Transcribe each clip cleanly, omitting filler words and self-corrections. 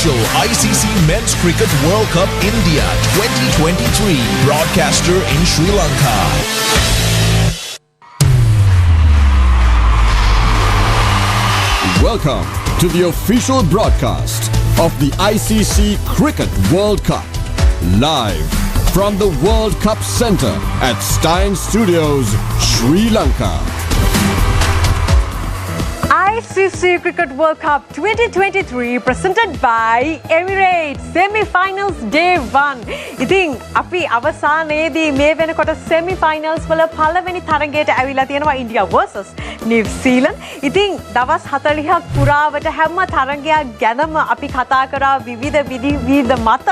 official ICC Men's Cricket World Cup India 2023 broadcaster in Sri Lanka. Welcome to the official broadcast of the ICC Cricket World Cup, live from the World Cup Centre at Stein Studios, Sri Lanka. ICC Cricket World Cup 2023 presented by Emirates semi-finals day 1. ඉතින් අපි අවසානයේදී මේ වෙනකොට semi-finals වල පළවෙනි තරගයට ඇවිල්ලා තියෙනවා India versus New Zealand. ඉතින් දවස් 40ක් පුරාවට හැම තරගයක් ගැනම අපි කතා කරා විවිධ මත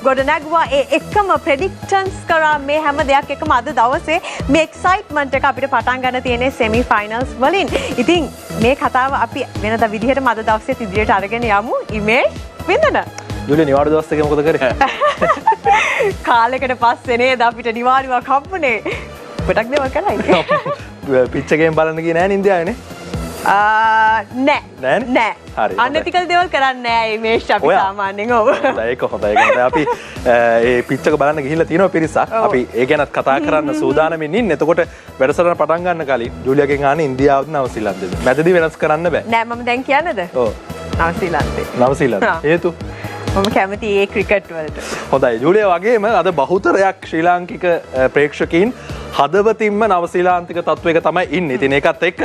ගොඩනැගුවා. ඒ එකම predictions කරා මේ හැම දෙයක් එකම අද දවසේ මේ excitement එක අපිට පටන් ගන්න තියෙන්නේ semi-finals වලින්. ඉතින් මේ කතාව අපි වෙනද විදිහටම අද දවසේ ඉදිරියට අරගෙන යමු. ඉමේජ් වින්දන. ජුලිය නිවාඩු දවස් එකේ මොකද කරේ? කාලයකට පස්සේ නේද අපිට නිවාඩුවක් හම්බුනේ. කොටක් දේවල් කරන්නේ. පිච් එකෙන් බලන්න ගියේ නෑ ඉන්දියාවේ නේ? නෑ. හරි. අනතිකල් දේවල් කරන්නේ නෑ ඉමේජ් අපි සාමාන්‍යයෙන් ඔව්. ඒක හොඳයි. අපි ඒ පිච් එක බලන්න ගිහිල්ලා තියෙනවා පිරිසක්. අපි ඒ ගැනත් කතා කරන්න සූදානමින් ඉන්නේ. එතකොට වැඩසටහන පටන් ගන්න කලින් ජුලියගෙන් ආන්නේ ඉන්දියාවද නවසීලන්තද? මැදදී වෙනස් කරන්න බෑ. නෑ මම දැන් කියන්නද? ඔව්. නවසීලන්ත. හේතු? මම කැමති ඒ ක්‍රිකට් වලට. හොඳයි. ජුලිය වගේම අද බහුතරයක් ශ්‍රී ලාංකික ප්‍රේක්ෂකයින් හදවතින්ම නවසීලාන්තික තත්වයක තමයි ඉන්නේ. ඉතින් ඒකත් එක්ක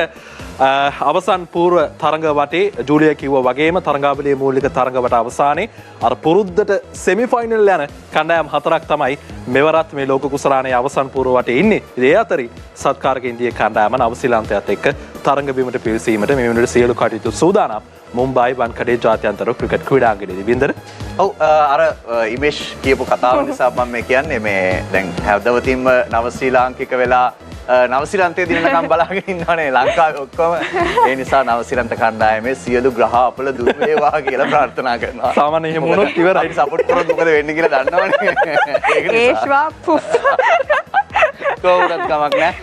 අවසන් පූර්ව තරඟ වටේ ජූලිය කිව්වා වගේම තරඟාවලියේ මූලික තරඟ වට අවසානයේ අර පුරුද්දට සෙමි ෆයිනල් යන කණ්ඩායම් 4ක් තමයි මෙවරත් මේ ලෝක කුසලානේ අවසන් පූර්ව වටේ ඉන්නේ. ඉතින් ඒ අතරේ සත්කාරක ඉන්දියා කණ්ඩායම නවසීලන්තයත් එක්ක තරඟ බිමට පිවිසීමට මේ වෙනකොට සියලු කටයුතු සූදානම්. මුම්බයි වන්කඩේ ජාත්‍යන්තර ක්‍රිකට් ක්‍රීඩාංගණයේදී වින්දර. ඔව් අර ඉමේෂ් කියපු කතාව නිසා මම මේ කියන්නේ මේ දැන් හැවදවතින්ම නවසීලාංකික වෙලා නවසීලන්තයේ දිනනකම් බලාගෙන ඉන්නවනේ ලංකාවේ ඔක්කොම. ඒ නිසා නවසීලන්ත කණ්ඩායමේ සියලු ග්‍රහ අපල දුර වේවා කියලා ප්‍රාර්ථනා කරනවා. සාමාන්‍යයෙන් එහෙම වුණොත් ඉවරයි. සපෝට් කරොත් මොකද වෙන්නේ කියලා දන්නවනේ. ඒක නිසා ඒෂ්වා පුෆ්. කොහොමද කමක් නැහැ.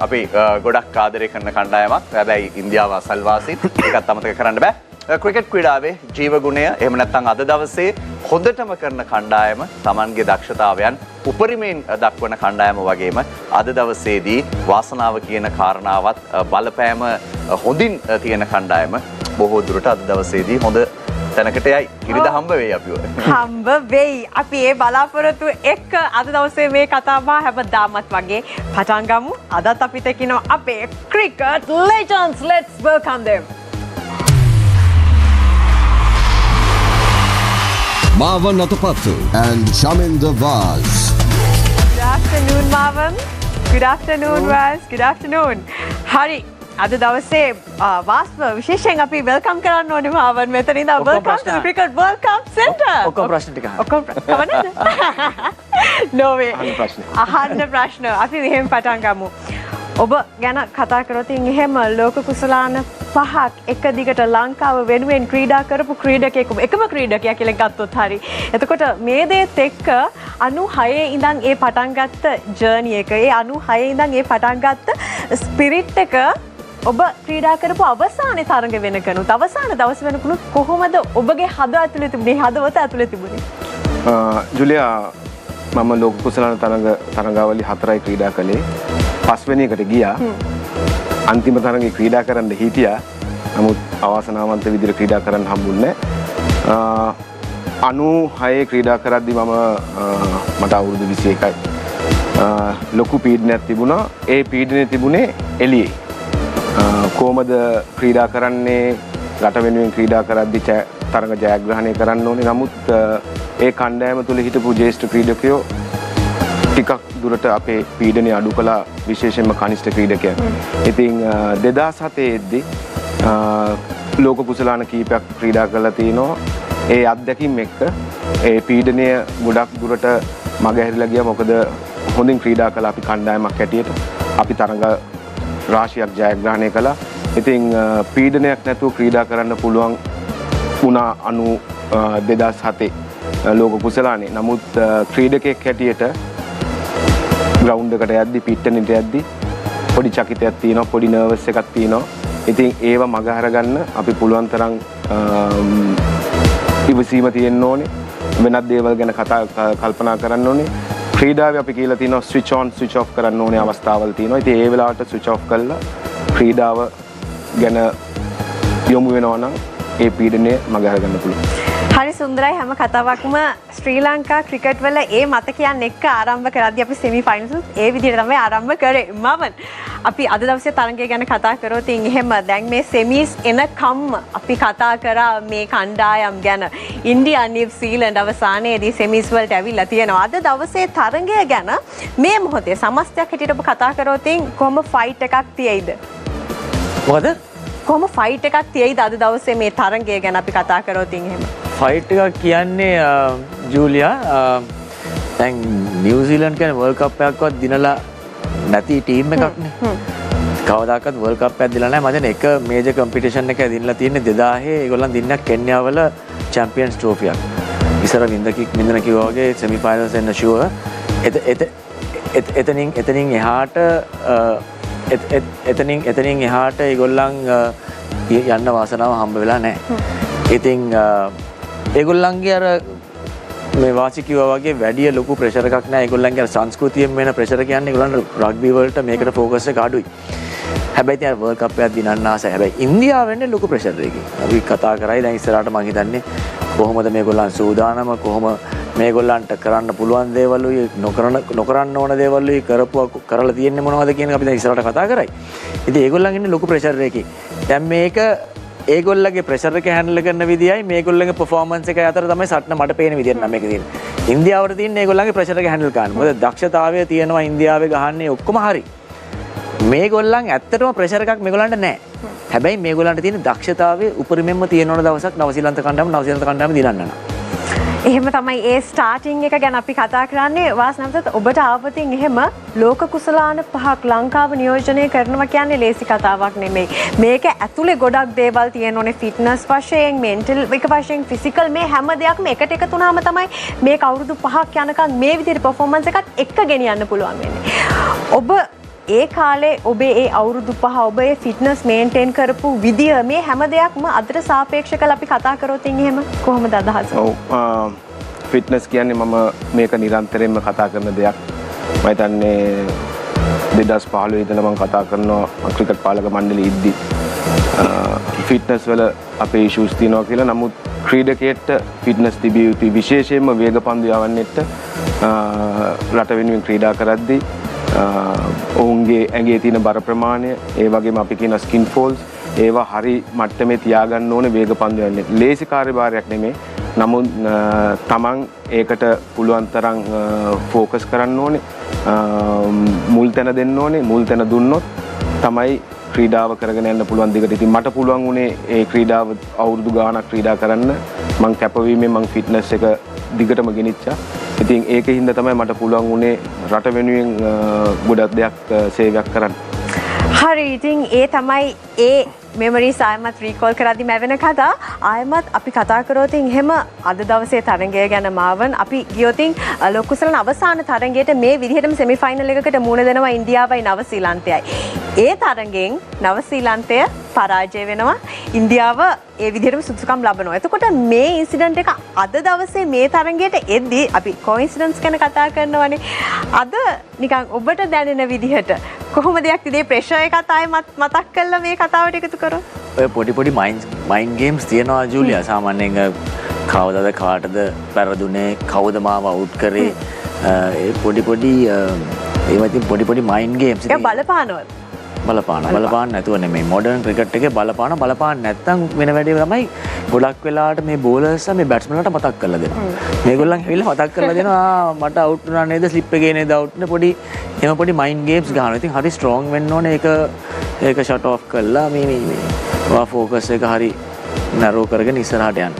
අපි ගොඩක් ආදරය කරන කණ්ඩායමක්. හැබැයි ඉන්දියාව අසල්වාසී. ඒකත් අමතක කරන්න බෑ. ක්‍රිකට් ක්‍රීඩාවේ ජීව ගුණය එහෙම නැත්නම් අද දවසේ හොඳටම කරන කණ්ඩායම Tamanගේ දක්ෂතාවයන් උපරිමයෙන් දක්වන කණ්ඩායම වගේම අද දවසේදී වාසනාව කියන කාරණාවත් බලපෑම හොඳින් තියෙන කණ්ඩායම බොහෝ දුරට අද දවසේදී හොඳ තැනකට යයි. ඉරිද හම්බ වෙයි අපිව. හම්බ වෙයි. අපි ඒ බලාපොරොත්තු එක්ක අද දවසේ මේ කතාව හැමදාමත් වගේ පටන් ගමු. අදත් අපිට කියනවා අපේ cricket legends. Let's welcome them. Marwan Atapatu and Shaminda Vaz. Good afternoon, Marwan. Good afternoon, Vaz. Good afternoon. Hari. අද දවසේ වාස්ව විශේෂයෙන් අපි වෙල්කම් කරන්න ඕනේ මාවන් මෙතන ඉඳන් welcome to the cricket world cup center. ඔක්කොම ප්‍රශ්න ටික අහන්න. ඔක්කොම no way. අහන්න ප්‍රශ්න. අපි මෙහෙම පටන් ගමු. ඔබ ගැන කතා කරොත් එහෙම ලෝක කුසලාන 5ක් එක දිගට ලංකාව වෙනුවෙන් ක්‍රීඩා කරපු ක්‍රීඩකයෙක් එකම ක්‍රීඩකයා කියලා ගත්තොත් හරි. එතකොට මේ දේත් එක්ක 96 ඉඳන් ඒ පටන් ගත්ත ජර්නි එක, ඒ 96 ඉඳන් ඒ පටන් ගත්ත ස්පිරිට් එක ඔබ ක්‍රීඩා කරපු අවසානයේ තරඟ වෙනකනුත් අවසාන දවස් වෙනකනුත් කොහොමද ඔබගේ හද ඇතුලේ තිබුණේ, හදවත ඇතුලේ තිබුණේ? ජුලියා මම ලෝක කුසලාන තරඟාවලි 4යි ක්‍රීඩා කළේ. 5 වෙනි එකට ගියා. අන්තිම තරඟේ ක්‍රීඩා කරන්න හිටියා. නමුත් අවාසනාවන්ත විදිහට ක්‍රීඩා කරන්න හම්බුන්නේ නැහැ. 96 ක්‍රීඩා කරද්දි මට අවුරුදු 21යි. ලොකු පීඩනයක් තිබුණා. ඒ පීඩනේ තිබුණේ එළියේ. කොහමද ක්‍රීඩා කරන්නේ, රට වෙනුවෙන් ක්‍රීඩා කරද්දි තරඟ ජයග්‍රහණය කරන්න ඕනේ. නමුත් ඒ කණ්ඩායම තුල හිටපු ජ්‍යෙෂ්ඨ ක්‍රීඩකයෝ ටිකක් දුරට අපේ පීඩනය අඩු කළා, විශේෂයෙන්ම කනිෂ්ඨ ක්‍රීඩකයන්. ඉතින් 2007 දී ලෝක කුසලාන කීපයක් ක්‍රීඩා කරලා තිනවා. ඒ අත්දැකීම් එක්ක ඒ පීඩනය ගොඩක් දුරට මගහැරිලා ගියා. මොකද හොඳින් ක්‍රීඩා කළා අපි කණ්ඩායමක් හැටියට. අපි තරඟ රාශියක් ජයග්‍රහණය කළා. ඉතින් පීඩනයක් නැතුව ක්‍රීඩා කරන්න පුළුවන් වුණා 2007 ලෝක කුසලානේ. නමුත් ක්‍රීඩකයෙක් හැටියට ග්‍රවුන්ඩ් එකට යද්දි, පිට්ටනිට යද්දි පොඩි චකිතයක් තියෙනවා, පොඩි නර්වස් එකක් තියෙනවා. ඉතින් ඒව මග හරගන්න අපි පුළුවන් තරම් ඉවසීම තියෙන්න ඕනේ. වෙනත් දේවල් ගැන කල්පනා කරන්න ඕනේ. ක්‍රීඩාවේ අපි කියලා තියෙනවා ස්විච් ඔන් ස්විච් ඔෆ් කරන්න ඕනේ අවස්ථාවල් තියෙනවා. ඉතින් ඒ වෙලාවට ස්විච් ඔෆ් කළා ක්‍රීඩාව ගැන යොමු වෙනවා නම් ඒ පීඩනය මග අරගන්න පුළුවන්. හරි සුන්දරයි හැම කතාවක්ම ශ්‍රී ලංකා ක්‍රිකට් වල ඒ මතකයන් එක්ක ආරම්භ කරද්දී අපි සෙමි ෆයිනල්ස් ඒ විදිහට තමයි ආරම්භ කරේ. මමන් අපි අද දවසේ තරගය ගැන කතා කරොත් එහෙම දැන් මේ සෙමිස් එනකම්ම අපි කතා කරා මේ කණ්ඩායම් ගැන. ඉන්දියා නිව්සීලන්ත අවසානයේදී සෙමිස් වලට ඇවිල්ලා තියෙනවා. අද දවසේ තරගය ගැන මේ මොහොතේ සමස්තයක් හැටියට ඔබ කතා කරොත් කොහොම ෆයිට් එකක් තියෙයිද? මොකද? කොහොම ෆයිට් එකක් තියෙයිද අද දවසේ මේ තරගය ගැන අපි කතා කරොත් එහෙම? ෆයිට් එකක් කියන්නේ ජූලියා දැන් නිව්සීලන්ත කියන්නේ වර්ල්ඩ් කප් එකක්වත් දිනලා නැති ටීම් එකක්නේ. කවදාකවත් වර්ල්ඩ් කප් එකක් දිනලා නැහැ. මම දැන් එක මේජර් කම්පිටිෂන් එකක් දිනලා තියෙන්නේ 2000 ඒගොල්ලන් දින්නක් කෙන්යා වල චැම්පියන්ස් ට්‍රෝෆියක්. ඉස්සර වින්දන කිව්වා වගේ සෙමි ෆයිනල්ස් එන්න ෂුවර්. එතනින් එහාට ඒගොල්ලන් යන්න වාසනාව හම්බ වෙලා නැහැ. ඉතින් ඒගොල්ලන්ගේ අර මේ වාසි කිව්වා වගේ වැඩි ලොකු ප්‍රෙෂර් එකක් නැහැ. ඒගොල්ලන්ගේ අර සංස්කෘතියෙන් වෙන ප්‍රෙෂර් කියන්නේ ඒගොල්ලන්ට රග්බි වලට මේකට ફોකස් එක අඩුයි. හැබැයි ඉතින් වර්ල්ඩ් කප් එකක් දිනන්න ආසයි. හැබැයි ඉන්දියාව වෙන්නේ ලොකු ප්‍රෙෂර් එකකින්. අපි කතා කරයි දැන් ඉස්සරහට මම හිතන්නේ කොහොමද මේගොල්ලන් සූදානම කොහොම මේගොල්ලන්ට කරන්න පුළුවන් දේවලුයි නොකරන්න ඕන දේවලුයි කරලා තියෙන්නේ මොනවද කියන එක අපි දැන් ඉස්සරහට කතා කරයි. ඉතින් ඒගොල්ලන් ඉන්නේ ලොකු ප්‍රෙෂර් එකකින්. දැන් මේක ඒගොල්ලගේ ප්‍රෙෂර් එක හැන්ඩල් කරන විදියයි මේගොල්ලගේ පර්ෆෝමන්ස් එකයි අතර තමයි සටන මට පේන විදියට නම් මේක තියෙන්නේ. ඉන්දියාවට තියෙන්නේ ඒගොල්ලන්ගේ ප්‍රෙෂර් එක හැන්ඩල් කරන්න. මොකද දක්ෂතාවය තියෙනවා ඉන්දියාවේ ගහන්නේ ඔක්කොම හරි. මේගොල්ලන් ඇත්තටම ප්‍රෙෂර් එකක් මේගොල්ලන්ට නැහැ. හැබැයි මේගොල්ලන්ට තියෙන දක්ෂතාවය උපරිමයෙන්ම තියෙන ඕන දවසක් නවසීලන්ත කණ්ඩායම දිනන්න නම්. එහෙම තමයි ඒ ස්ටාර්ටින් එක ගැන අපි කතා කරන්නේ. වාසනාවන්ත ඔබට ආපතින් එහෙම ලෝක කුසලාන 5ක් ලංකාව නියෝජනය කරනවා කියන්නේ ලේසි කතාවක් නෙමෙයි. මේක ඇතුලේ ගොඩක් දේවල් තියෙන ඕනේ ෆිට්නස් වශයෙන්, මෙන්ටල් එක වශයෙන්, ෆිසිකල් මේ හැම දෙයක්ම එකට එකතු වුණාම තමයි මේක අවුරුදු 5ක් යනකම් මේ විදිහට පර්ෆෝමන්ස් එකක් එක්ක ගෙනියන්න පුළුවන් වෙන්නේ. ඔබ ඒ කාලේ ඔබේ ඒ අවුරුදු 5 ඔබ ඒ ෆිට්නස් මේන්ටේන් කරපු විදිය මේ හැම දෙයක්ම අදට සාපේක්ෂ කරලා අපි කතා කරොත් එහෙම කොහොමද අදහස? ඔව් ෆිට්නස් කියන්නේ මම මේක නිරන්තරයෙන්ම කතා කරන දෙයක්. මම හිතන්නේ 2015 ඉඳලා මම කතා කරනවා ක්‍රිකට් පාලක මණ්ඩලෙ ඉද්දි ෆිට්නස් වල අපේ ඉෂුස් තියෙනවා කියලා. නමුත් ක්‍රීඩකයෙක්ට ෆිට්නස් තිබිය යුතුයි. විශේෂයෙන්ම වේගපන්දු යවන්නෙට රට වෙනුවෙන් ක්‍රීඩා කරද්දී ඔවුන්ගේ ඇගේ තියෙන බර ප්‍රමාණය ඒ වගේම අපි කියන ස්කින් ෆෝල්ස් ඒවා හරි මට්ටමේ තියාගන්න ඕනේ වේගපන්දු යන්නේ. ලේසි කාර්යභාරයක් නෙමෙයි. නමුත් තමන් ඒකට පුළුවන් තරම් ફોකස් කරන්න ඕනේ. මුල් තැන දෙන්න ඕනේ. මුල් තැන දුන්නොත් තමයි ක්‍රීඩාව කරගෙන යන්න පුළුවන් දිගට. ඉතින් මට පුළුවන් වුණේ ඒ ක්‍රීඩාව අවුරුදු ගාණක් ක්‍රීඩා කරන්න. මං කැපවීමෙන් මං ෆිට්නස් එක දිගටම ගෙනිච්චා. ඉතින් ඒකෙන් හින්දා තමයි මට පුළුවන් වුණේ රට වෙනුවෙන් ගොඩක් දෙයක් සේවයක් කරන්න. හරි ඉතින් ඒ තමයි ඒ මෙමරිස් ආයමත් රීකෝල් කරද්දි මැවෙන කතා. ආයමත් අපි කතා කරොත් එහෙම අද දවසේ තරගය ගැන මාවන් අපි ගියොතින් ලොකුසලන අවසාන තරගයට මේ විදිහටම සෙමි ෆයිනල් එකකට මුහුණ දෙනවා ඉන්දියාවයි නවසීලන්තයයි. ඒ තරගෙන් නවසීලන්තය පරාජය වෙනවා. ඉන්දියාව ඒ විදිහටම සුදුසුකම් ලබනවා. එතකොට මේ ඉන්සිඩන්ට් එක අද දවසේ මේ තරගයට එද්දී අපි කොයින්සිඩන්ස් ගැන කතා කරනවානේ. අද නිකන් ඔබට දැනෙන විදිහට කොහොමද යක්තිදේ ප්‍රෙෂර් එකත් ආයෙ මතක් කරලා මේ කතාවට එකතු කරොත්? ඔය පොඩි මයින්ඩ් ගේම්ස් තියෙනවා ජූලියා. සාමාන්‍යයෙන් කවදද කාටද පෙරදුනේ, කවුද මාව අවුට් කරේ, ඒ පොඩි ඒවා පොඩි මයින්ඩ් ගේම්ස්. ඒක බලපානවද? බලපාන නැතුව නෙමෙයි. මොඩර්න් ක්‍රිකට් එකේ බලපාන නැත්තම් වෙන වැඩේ තමයි ගොඩක් වෙලාවට මේ බෝලර්ස්ලා මේ බැට්ස්මන්ලට මතක් කරලා දෙනවා. මේගොල්ලන් ඇවිල්ලා මතක් කරලා දෙනවා මට අවුට් වුණා නේද, ස්ලිප් එකේ නේද අවුට් නේ, පොඩි මයින්ඩ් ගේම්ස් ගන්නවා. ඉතින් හරි ස්ට්‍රෝං වෙන්න ඕනේ. ඒක ෂට් ඔෆ් කරලා මේ ෆෝකස් එක හරි නැරෝ කරගෙන ඉස්සරහට යන්න.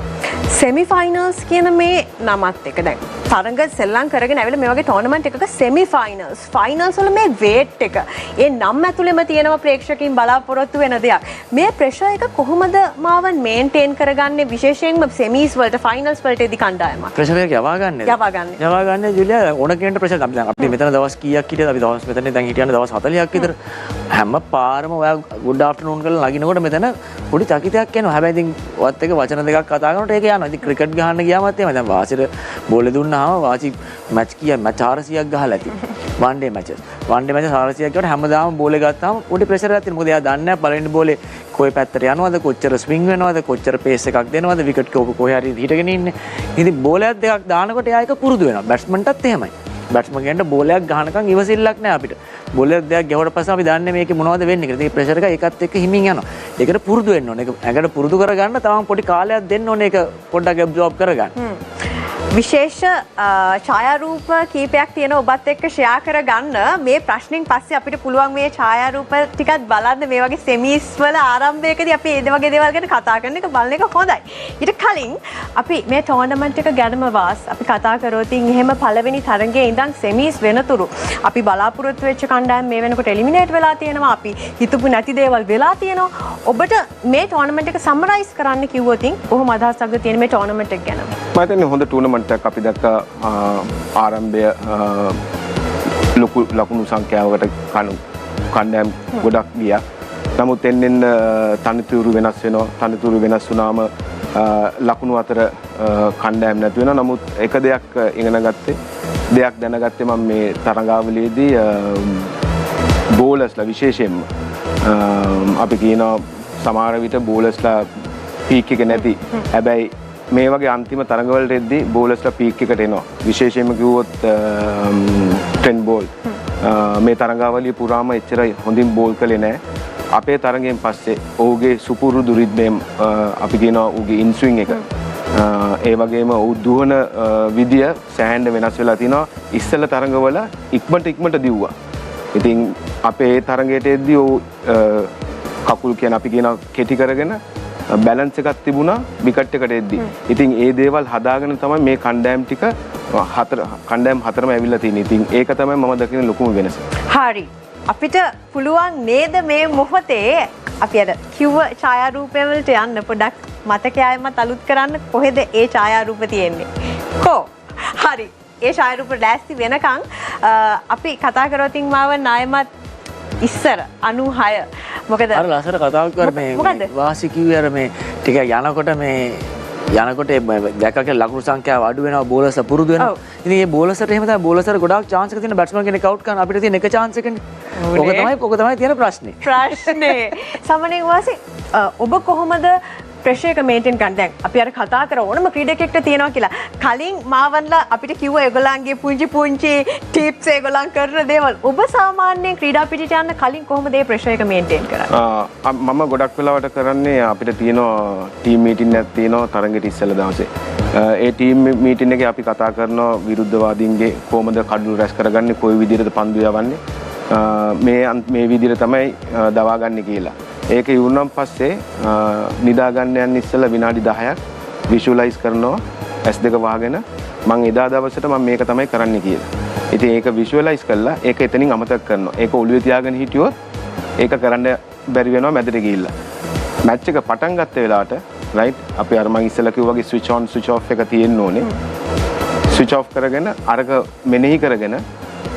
සෙමි ෆයිනල්ස් කියන මේ නමත් එක දැන් තරඟ සෙල්ලම් කරගෙන ඇවිල්ලා මේ වගේ ටෝර්නමන්ට් එකක සෙමි ෆයිනල්ස් වල මේ වේට් එක ඒ නම් ඇතුළෙම තියෙනවා ප්‍රේක්ෂකයන් බලාපොරොත්තු වෙන දෙයක්. මේ ප්‍රෙෂර් එක කොහොමද මාවන් මේන්ටේන් කරගන්නේ විශේෂයෙන්ම සෙමීස් වලට ෆයිනල්ස් වලට එදි කණ්ඩායමක්? ප්‍රෙෂර් එක යවාගන්නේ ජුලියා ඕන කෙනෙක්ට ප්‍රෙෂර් අපි මෙතන දවස් කීයක් හිටියද? අපි දවස් මෙතන දැන් හිටියන්නේ දවස් 40ක් විතර. හැම පාරම ඔයා good afternoon කරලා නගිනකොට මෙතන පොඩි චකිතයක් එනවා. හැබැයි ඉතින් ඔයත් එක වචන දෙකක් කතා කරනකොට ඒක යනවා. ඉතින් ක්‍රිකට් ගහන්න ගියාමත් එහෙමයි. දැන් වාසිර බෝලේ දුන්නාම වාසි මැච් 400ක් ගහලා ඇති. one day matches 400ක් ගියාට හැමදාම බෝලේ ගත්තාම පොඩි ප්‍රෙෂර් එකක් තියෙනවා. මොකද එයා දන්නේ නැහැ පළවෙනි බෝලේ කොයි පැත්තට යනවද, කොච්චර ස්විං වෙනවද, කොච්චර පේස් එකක් දෙනවද, විකට් කෝක කොහේ හරි හිටගෙන ඉන්නේ. ඉතින් බෝලයක් දෙකක් දානකොට එයා ඒක පුරුදු වෙනවා. බැට්ස්මන්ටත් එහෙමයි. බැට්ස්මන් කෙනෙක්ට බෝලයක් ගහනකම් ඉවසිල්ලක් නැහැ අපිට. බෝලයක් දෙකක් ගැහුවට පස්සේ අපි දන්නේ මේකේ මොනවද වෙන්නේ කියලා. ඉතින් ප්‍රෙෂර් එක ඒකත් එක්ක හිමින් යනවා. ඒකට පුරුදු වෙන්න ඕනේ. ඒක ඇඟට පුරුදු කරගන්න තාම පොඩි කාලයක් දෙන්න ඕනේ ඒක පොඩ්ඩක් ඇබ්සෝබ් කරගන්න. විශේෂ ඡායාරූප කීපයක් තියෙන ඔබත් එක්ක ෂෙයා කරගන්න. මේ ප්‍රශ්نين පස්සේ අපිට පුළුවන් මේ ඡායාරූප ටිකක් බලන්න. මේ වගේ සෙමීස් වල ආරම්භයකදී අපි ඒ වගේ දේවල් ගැන කතා කරන එක බලන එක හොඳයි. ඊට කලින් අපි මේ ටෝර්නමන්ට් එක ගැනම වාස් අපි කතා කරොත් එහෙම පළවෙනි තරගයේ ඉඳන් සෙමීස් වෙනතුරු අපි බලාපොරොත්තු වෙච්ච කණ්ඩායම් මේ වෙනකොට එලිමිනේට් වෙලා තියෙනවා. අපි හිතපු නැති දේවල් වෙලා තියෙනවා. ඔබට මේ ටෝර්නමන්ට් එක සම්මරයිස් කරන්න කිව්වොත් කොහොම අදහසක්ද තියෙන මේ ටෝර්නමන්ට් එක ගැන? මම හිතන්නේ හොඳ ටූර්නමන්ට් එකක් අපි දැක්ක ආරම්භය ලකුණු සංඛ්‍යාවකට කණ්ඩායම් ගොඩක් ගියා. නමුත් එන්නෙන් තනිතුරු වෙනස් වෙනවා. තනිතුරු වෙනස් වුණාම ලකුණු අතර කණ්ඩායම් නැති වෙනවා. නමුත් එක දෙයක් දෙයක් දැනගත්තේ මම මේ තරඟාවලියේදී බෝලර්ස්ලා විශේෂයෙන්ම අපි කියනවා සමහර විට බෝලර්ස්ලා පීක් එක නැති. හැබැයි මේ වගේ අන්තිම තරඟවලට එද්දී බෝලර්ස්ලා පීක් එකට එනවා. විශේෂයෙන්ම කිව්වොත් ට්‍රෙන්ඩ් බෝල් මේ තරඟාවලිය පුරාම එච්චර හොඳින් බෝල් කළේ නැහැ. අපේ තරඟයෙන් පස්සේ ඔහුගේ සුපුරුදු රිද්මෙන් අපි කියනවා ඔහුගේ ඉන්ස්විං එක ඒ වගේම ඔහු දුවන විදිය සෑහෙන්න වෙනස් වෙලා තිනවා. ඉස්සෙල්ල තරඟවල ඉක්මනට දිව්වා. ඉතින් අපේ තරඟයට එද්දී ඔහු කකුල් කියන අපි කියනවා කෙටි කරගෙන බැලන්ස් එකක් තිබුණා විකට් එකට එද්දී. ඉතින් ඒ දේවල් හදාගෙන තමයි මේ කණ්ඩායම් ටික කණ්ඩායම් හතරම ඇවිල්ලා තියෙන්නේ. ඉතින් ඒක තමයි මම දකින ලොකුම වෙනස. හරි. අපිට පුළුවන් නේද මේ මොහොතේ අපි අර කිව්ව ඡායාරූපය වලට යන්න පොඩක් මතකයයිමත් අලුත් කරන්න. කොහෙද ඒ ඡායාරූප තියෙන්නේ? හරි. ඒ ඡායාරූප ලෑස්ති වෙනකන් අපි කතා කරොතින් මාව ණයමත් ඉස්සර 96 මොකද අර ලස්සන කතාවක් කරන්නේ වාසි කිව්වේ අර මේ ටික යනකොට දැක්කා කියලා ලකුණු සංඛ්‍යාව අඩු වෙනවා බෝලර්ස්ලා පුරුදු වෙනවා. ඉතින් මේ බෝලර්ස්ට එහෙම තමයි බෝලර්ස්ට ගොඩාක් chance එක තියෙන බැට්ස්මන් කෙනෙක් අවුට් කරන අපිට තියෙන එක chance එකනේ. ඔක තමයි තියෙන ප්‍රශ්නේ. සමනේ වාසි ඔබ කොහොමද ප්‍රෙෂර් එක මේන්ටේන් කරන්නේ? දැන් අපි අර කතා කර ඕනම ක්‍රීඩකෙක්ට තියෙනවා කියලා. කලින් මාවන්ලා අපිට කිව්වා ඒගොල්ලන්ගේ පුංචි ටිප්ස් ඒගොල්ලන් කරන දේවල්. ඔබ සාමාන්‍යයෙන් ක්‍රීඩා පිටිට යන්න කලින් කොහොමද මේ ප්‍රෙෂර් එක මේන්ටේන් කරන්නේ? මම ගොඩක් වෙලාවට කරන්නේ අපිට තියෙනවා ටීම් මීටින් එකක් තියෙනවා තරගෙට ඉස්සෙල්ලා දවසේ. ඒ ටීම් මීටින් එකේ අපි කතා කරනවා විරුද්ධවාදීන්ගේ කොහොමද කඩළු රැස් කරගන්නේ, කොයි විදිහටද පන්දු යවන්නේ. මේ විදිහට තමයි දවාගන්නේ කියලා. ඒක ඉවුනන් පස්සේ නිදා ගන්න යන්න ඉස්සෙල්ලා විනාඩි 10ක් විෂුවලයිස් කරනවා S2 වහගෙන මම එදා දවසට මම මේක තමයි කරන්න කියලා. ඉතින් ඒක විෂුවලයිස් කළා ඒක එතනින් අමතක කරනවා. ඒක ඔළුවේ තියාගෙන හිටියොත් ඒක කරන්න බැරි වෙනවා මැදට ගිහිල්ලා. මැච් එක පටන් ගත්ත වෙලාවට රයිට් අපි අර මම ඉස්සෙල්ලා කිව්වා වගේ ස්විච් ඔන් ස්විච් ඔෆ් එක තියෙන්න ඕනේ. ස්විච් ඔෆ් කරගෙන අරක මෙනෙහි කරගෙන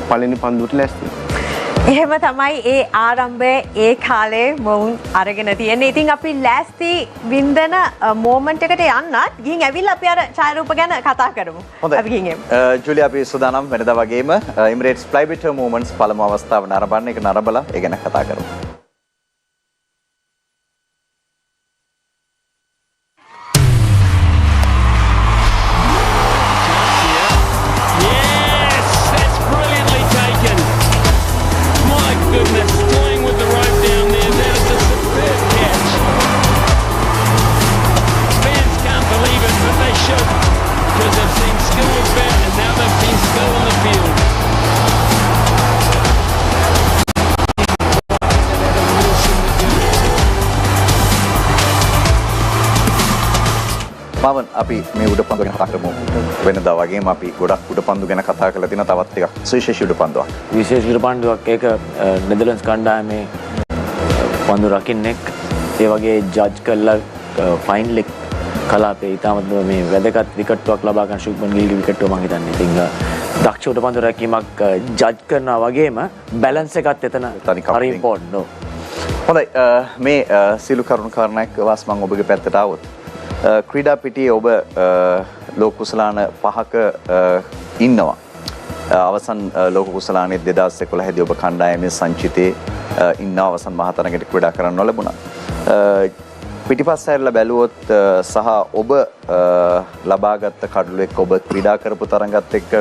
පළවෙනි පන්දුවට ලෑස්ති. එහෙම තමයි ඒ ආරම්භයේ ඒ කාලේ මොවුන් අරගෙන තියෙන්නේ. ඉතින් අපි ලෑස්ති වින්දන මොමන්ට් එකට යන්නත් ගිහින් ඇවිල්ලා අපි අර ඡායාරූප ගැන කතා කරමු. අපි ගිහින් එමු. ජුලියා අපි සූදානම් වෙනදා වගේම Emirates Fly Better Moments පළමු අවස්ථාව නරඹන්න. ඒක නරඹලා ඒ ගැන කතා කරමු. අපි මේ උඩපන්දු ගැන කතා කරමු. වෙනදා වගේම අපි ගොඩක් උඩපන්දු ගැන කතා කරලා තියෙනවා. තවත් ටිකක් සුවිශේෂී උඩපන්දුවක්. විශේෂ උඩපන්දුවක් ඒක නෙදර්ලන්ඩ්ස් කණ්ඩායමේ පන්දු රකින්නෙක් ඒ වගේ ජජ් කළා ෆයිනල් එක කලාපේ ඉතාමත් මේ වැදගත් විකට්ටුවක් ලබා ගන්න ශුභ්මන් ගිල්ගේ විකට්ටුව මම හිතන්නේ. ඉතින් දක්ෂ උඩපන්දු රැකීමක් ජජ් කරනවා වගේම බැලන්ස් එකත් එතන හරි ඉම්පෝටන්ට් නෝ. හොඳයි මේ සියලු කරුණු කාරණාක් වාස් මම ඔබගේ පැත්තට ආවොත් ක්‍රීඩා පිටියේ ඔබ ලෝක කුසලාන 5ක ඉන්නවා. අවසන් ලෝක කුසලානේ 2011 දී ඔබ කණ්ඩායමේ සංචිතේ ඉන්න අවසන් මහතරඟට ක්‍රීඩා කරන්න ලැබුණා. පිටිපස්ස හැරලා බැලුවොත් සහ ඔබ ලබාගත් කඩළු එක්ක ඔබ ක්‍රීඩා කරපු තරඟත් එක්ක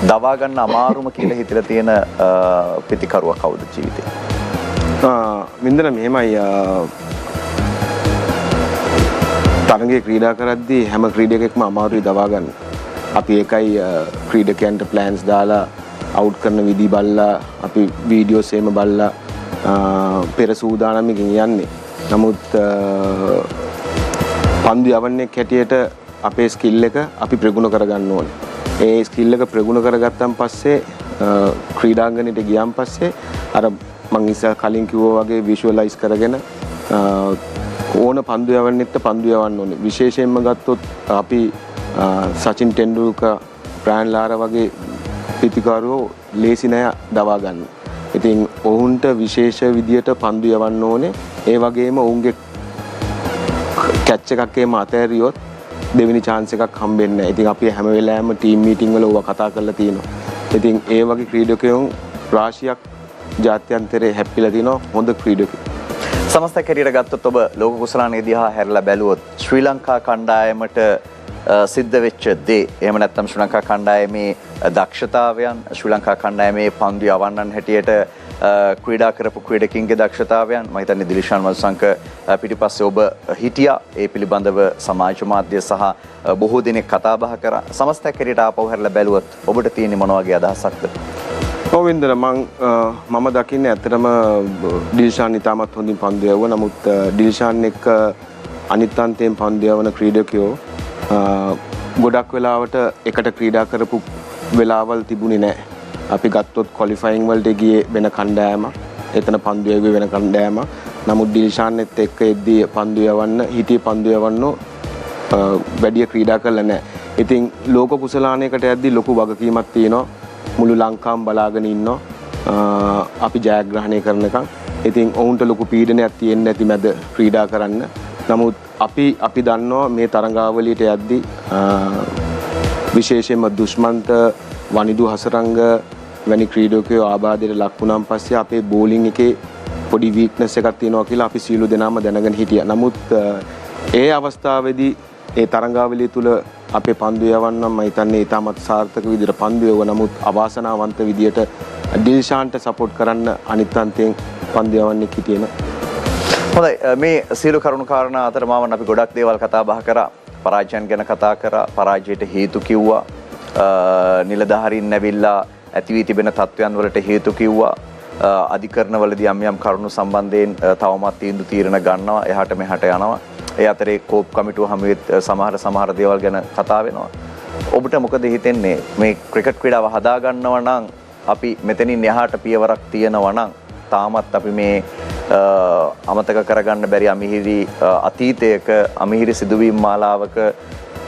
දවා ගන්න අමාරුම කියලා හිතලා තියෙන පිටිකරුවා කවුද ජීවිතේ? මින්දන මෙහෙමයි තරඟේ ක්‍රීඩා කරද්දී හැම ක්‍රීඩකෙක්ම අමාරුයි දවා ගන්න. අපි ඒකයි ක්‍රීඩකයන්ට ප්ලෑන්ස් දාලා අවුට් කරන විදි බලලා අපි වීඩියෝස් එහෙම බලලා පෙර සූදානම්කින් යන්නේ. නමුත් පන්දු යවන්නේ හැටියට අපේ ස්කිල් එක අපි ප්‍රගුණ කරගන්න ඕනේ. ඒ ස්කිල් එක ප්‍රගුණ කරගත්තන් පස්සේ ක්‍රීඩාංගණයට ගියන් පස්සේ අර මං ඉස්සර කලින් කිව්වා වගේ විෂුවලයිස් කරගෙන ඕන පන්දු යවන්නෙත් පන්දු යවන්න ඕනේ. විශේෂයෙන්ම ගත්තොත් අපි සචින් ටෙන්ඩුල්කර්, බ්‍රයන් ලාරා වගේ පිතිකරුවෝ ලේසි නෑ දවා ගන්න. ඉතින් ඔවුන්ට විශේෂ විදියට පන්දු යවන්න ඕනේ. ඒ වගේම ඔවුන්ගේ කැච් එකක් එහෙම අතෑරියොත් දෙවෙනි chance එකක් හම්බෙන්නේ නැහැ. ඉතින් අපි හැම වෙලාවෙම ටීම් මීටින් වල ඕවා කතා කරලා තියෙනවා. ඉතින් ඒ වගේ ක්‍රීඩකයන් රාශියක් ජාත්‍යන්තරේ හැප්පිලා තිනවා හොඳ ක්‍රීඩකයෝ. සමස්ත කැරියර ගත්තොත් ඔබ ලෝක කුසලානේ දිහා හැරලා බැලුවොත් ශ්‍රී ලංකා කණ්ඩායමට සිද්ධ වෙච්ච දේ එහෙම නැත්නම් ශ්‍රී ලංකා කණ්ඩායමේ දක්ෂතාවයන් ශ්‍රී ලංකා කණ්ඩායමේ පන්දු යවන්නන් හැටියට ක්‍රීඩා කරපු ක්‍රීඩකින්ගේ දක්ෂතාවයන් මම හිතන්නේ දිලිෂාන් මල්සංක පිටිපස්සේ ඔබ හිටියා ඒ පිළිබඳව සමාජ මාධ්‍ය සහ බොහෝ දෙනෙක් කතා බහ කරා සමස්ත කැරියට ආපහු හැරලා බැලුවොත් ඔබට තියෙන්නේ මොන වගේ අදහසක්ද? ගෝවින්දර මම දකින්නේ ඇත්තටම දිල්ෂාන් ඉතාමත් හොඳින් පන්දු යවුවා. නමුත් දිල්ෂාන් එක්ක අනිත් අන්තයෙන් පන්දු යවන ක්‍රීඩකයෝ ගොඩක් වෙලාවට එකට ක්‍රීඩා කරපු වෙලාවල් තිබුණේ නැහැ. අපි ගත්තොත් ක්වොලිෆයිං වලට ගියේ වෙන කණ්ඩායමක්. එතන පන්දු යවුවේ වෙන කණ්ඩායමක්. නමුත් දිල්ෂාන්ත් එක්ක එද්දී පන්දු යවන්න හිතේ පන්දු යවන්නෝ වැඩි ක්‍රීඩා කරලා නැහැ. ඉතින් ලෝක කුසලානයකට යද්දී ලොකු වගකීමක් තියෙනවා. මුළු ලංකාවම බලාගෙන ඉන්නවා. අපි ජයග්‍රහණය කරනකම්. ඉතින් ඔවුන්ට ලොකු පීඩනයක් තියෙන්නේ නැති මැද ක්‍රීඩා කරන්න. නමුත් අපි දන්නවා මේ තරඟාවලියට යද්දී විශේෂයෙන්ම දුෂ්මන්ත වනිදු හසරංග වැනි ක්‍රීඩකයෝ ආබාධයට ලක් වුණාන් පස්සේ අපේ බෝලිං එකේ පොඩි වීක්නස් එකක් තියෙනවා කියලා අපි සියලු දෙනාම දැනගෙන හිටියා. නමුත් ඒ අවස්ථාවේදී ඒ තරඟාවලිය තුල අපේ පන්දු යවන්නම් මම හිතන්නේ ඉතාමත් සාර්ථක විදිහට පන්දු යවුව. නමුත් අවාසනාවන්ත විදිහට දිල්ෂාන්ට සපෝට් කරන්න අනිත් අන්තයෙන් පන්දු යවන්නේ හිටියේ නෑ. හොඳයි මේ සියලු කරුණු කාරණා අතර මාවන් අපි ගොඩක් දේවල් කතා බහ කරා. පරාජයන් ගැන කතා කරා. පරාජයට හේතු කිව්වා. නිලධාරීන් නැවිලා ඇති වී තිබෙන තත්ත්වයන් වලට හේතු කිව්වා. අධිකරණවලදී යම් කරුණු සම්බන්ධයෙන් තවමත් තීන්දුව తీරන ගන්නවා. එහාට මෙහාට යනවා. ඒ අතරේ කෝප් කමිටුව හැමෙත් සමහර දේවල් ගැන කතා වෙනවා. ඔබට මොකද හිතෙන්නේ මේ ක්‍රිකට් ක්‍රීඩාව හදා ගන්නවා නම් අපි මෙතනින් එහාට පියවරක් තියනවා නම් තාමත් අපි මේ අමතක කරගන්න බැරි අමිහිරි අතීතයක අමිහිරි සිදුවීම් මාලාවක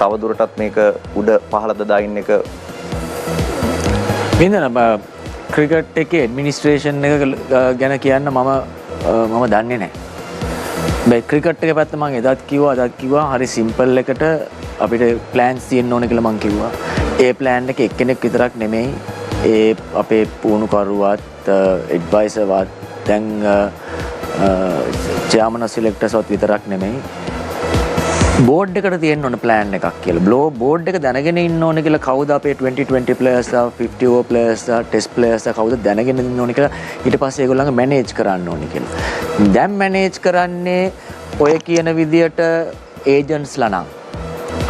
තවදුරටත් මේක උඩ පහළ දදායින් එක වින්දන ක්‍රිකට් එකේ ඇඩ්මිනිස්ට්‍රේෂන් එක ගැන කියන්න මම දන්නේ නැහැ. මේ ක්‍රිකට් එක පැත්ත මම එදත් කිව්වා හරි සිම්පල් එකට අපිට ප්ලෑන්ස් තියෙන්න ඕන කියලා මම කිව්වා. ඒ ප්ලෑන් එක එක්කෙනෙක් විතරක් නෙමෙයි ඒ අපේ පුහුණුකරුවත් ඇඩ්වයිසර්වත් දැන් චෙයාමන් සිලෙක්ටර්ස්වත් විතරක් නෙමෙයි බෝඩ් එකට තියෙන්න ඕන ප්ලෑන් එකක් කියලා. බෝඩ් එක දැනගෙන ඉන්න ඕන කියලා කවුද අපේ 2020 players 50 over players test players කවුද දැනගෙන ඉන්න ඕන කියලා ඊට පස්සේ ඒගොල්ලන්ව මැනේජ් කරන්න ඕන කියලා. දැන් මැනේජ් කරන්නේ ඔය කියන විදියට ඒජන්ට්ස්ලා නම්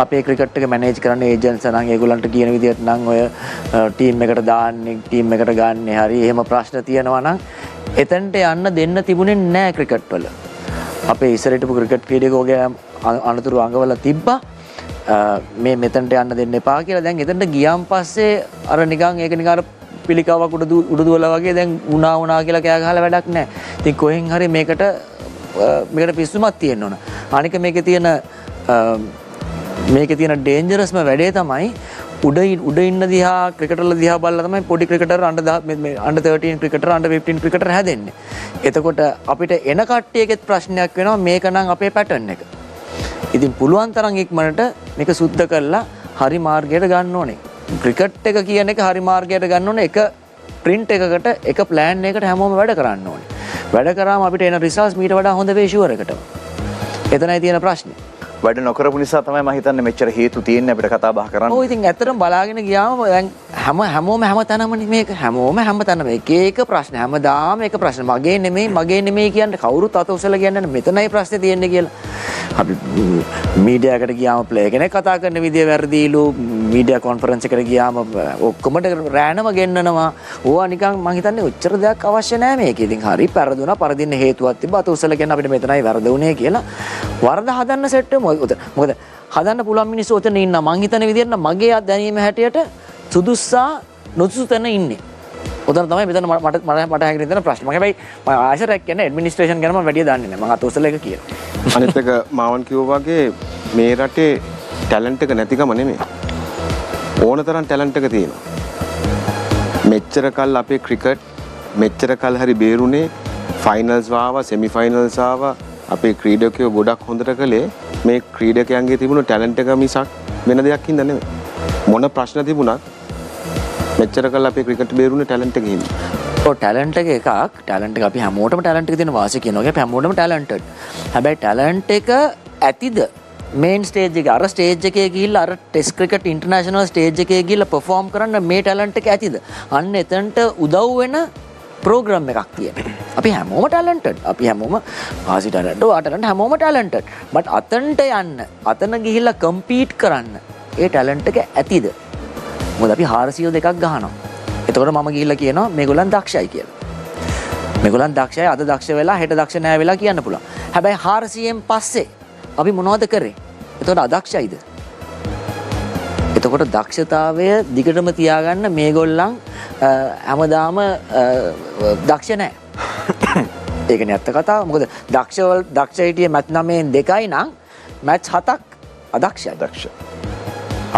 අපේ ක්‍රිකට් එක මැනේජ් කරන්න ඒජන්ට්ස්ලා නම් ඒගොල්ලන්ට කියන විදියට නම් ඔය ටීම් එකට දාන්නේ ටීම් එකට ගන්න හරි එහෙම ප්‍රශ්න තියෙනවා නම් එතනට යන්න දෙන්න තිබුණේ නැහැ ක්‍රිකට් වල. අපේ ඉස්සර හිටපු ක්‍රිකට් ක්‍රීඩකෝගේ අනතුරු අඟවල තිබ්බා මේ මෙතනට යන්න දෙන්න එපා කියලා. දැන් එතනට ගියාන් පස්සේ අර නිකන් ඒක නිකන් අර පිළිකාවක් උඩ දුවලා වගේ දැන් උනා කියලා කෑ ගහලා වැඩක් නැහැ. ඉතින් කොහෙන් හරි මේකට පිස්සුමක් තියෙන්න ඕන. අනික මේකේ තියෙන ඩේන්ජරස්ම වැඩේ තමයි උඩ ඉන්න දිහා ක්‍රිකටර්ල දිහා බලලා තමයි පොඩි ක්‍රිකටර් අnder 13 ක්‍රිකටර් අnder 15 ක්‍රිකටර් හැදෙන්නේ. එතකොට අපිට එන කට්ටියකෙත් ප්‍රශ්නයක් වෙනවා මේක නම් අපේ පැටර්න් එක. ඉතින් පුළුවන් තරම් ඉක්මනට මේක සුද්ධ කරලා හරි මාර්ගයට ගන්න ඕනේ. ක්‍රිකට් එක කියන එක හරි මාර්ගයට ගන්න ඕනේ. එක ප්‍රින්ට් එකකට එක ප්ලෑන් එකකට හැමෝම වැඩ කරන්න ඕනේ. වැඩ කරාම අපිට එන රිසල්ට්ස් මීට වඩා හොඳ වේ ෂුවර් එකටම. එතනයි තියෙන ප්‍රශ්නේ. වැඩ නොකරපු නිසා තමයි මම හිතන්නේ මෙච්චර හේතු තියෙන්නේ අපිට කතා බහ කරන්න. ඔව් ඉතින් ඇත්තටම බලාගෙන ගියාම දැන් හැමෝම හැමතැනමනේ මේක හැමෝම හැමතැනම එක ප්‍රශ්න හැමදාම එක ප්‍රශ්න මගේ නෙමෙයි කියන්නේ කවුරුත් අත උසලා කියන්නේ මෙතනයි ප්‍රශ්නේ තියෙන්නේ කියලා. අපි මීඩියා එකට ගියාම ප්ලේ කෙනෙක් කතා කරන විදිය වැරදිලු මීඩියා කොන්ෆරන්ස් එකට ගියාම ඔක්කොමඩ රෑනම ගෙන්නනවා. ඕවා නිකන් මං හිතන්නේ ඔච්චර දෙයක් අවශ්‍ය නැහැ මේක. ඉතින් හරි පෙරදුනා පරදින්න හේතුවක් තිබ්බා අත උසලා කියන්නේ අපිට මෙතනයි වැරදුනේ කියලා. වරද හදන්න සෙට් වෙමු. මොකද හදන්න පුළුවන් මිනිස්සු ඔතන ඉන්නවා. මං හිතන විදිහට මගේ දැනීම හැටියට සුදුස්සා නොසුසු තැන ඉන්නේ. ඔතන තමයි මෙතන මට හැකින දෙන ප්‍රශ්න. මම හැබැයි මම ආයසරයක් කියන්නේ ඇඩ්මිනිස්ට්‍රේෂන් ගැන මම වැඩි දන්නේ නැහැ. මම අත උසල එක කියනවා. අනිත් එක මාවන් කිව්වා වගේ මේ රටේ ටැලන්ට් එක නැතිකම නෙමෙයි. ඕන තරම් ටැලන්ට් එක තියෙනවා. මෙච්චර කල් අපේ ක්‍රිකට් මෙච්චර කල් හරි බේරුනේ ෆයිනල්ස් ආවා, සෙමි ෆයිනල්ස් ආවා. අපේ ක්‍රීඩකයෝ ගොඩක් හොඳට කළේ මේ ක්‍රීඩකයන්ගේ තිබුණු ටැලන්ට් එක මිසක් වෙන දෙයක් හින්දා නෙමෙයි. මොන ප්‍රශ්න තිබුණත් මෙච්චර කල් අපේ ක්‍රිකට් බේරුනේ ටැලන්ට් එකකින් හින්දා. ඔව් ටැලන්ට් එක එකක්. ටැලන්ට් එක අපි හැමෝටම ටැලන්ට් එක දෙන වාසිය කියනවා. අපි හැමෝටම ටැලන්ටඩ්. හැබැයි ටැලන්ට් එක ඇතිද මේන් ස්ටේජ් එකේ අර ස්ටේජ් එකේ ගිහිල්ලා අර ටෙස්ට් ක්‍රිකට් ඉන්ටර්නැෂනල් ස්ටේජ් එකේ ගිහිල්ලා පර්ෆෝම් කරන්න මේ ටැලන්ට් එක ඇතිද? අන්න එතනට උදව් වෙන ප්‍රෝග්‍රෑම් එකක් තියෙනවා. අපි හැමෝම ටැලන්ටඩ්. අපි හැමෝම වාසි ටැලන්ට්, ඔයා ටැලන්ට් හැමෝම ටැලන්ටඩ්. බට් අතනට යන්න, අතන ගිහිල්ලා කම්පීට් කරන්න ඒ ටැලන්ට් එක ඇතිද? මොකද අපි 402ක් ගහනවා. එතකොට මම ගිහිල්ලා කියනවා මේගොල්ලන් දක්ෂයි කියලා. මේගොල්ලන් දක්ෂයි අද දක්ෂ වෙලා හෙට දක්ෂ නැහැ වෙලා කියන්න පුළුවන්. හැබැයි 400න් පස්සේ අපි මොනවද කරේ? එතකොට අදක්ෂයිද? එතකොට දක්ෂතාවය දිගටම තියාගන්න මේගොල්ලන් හැමදාම දක්ෂ නැහැ. ඒකනේ ඇත්ත කතාව. මොකද දක්ෂ හිටියේ මැච් 9න් 2යි නම් මැච් 7ක් අදක්ෂයි. දක්ෂ.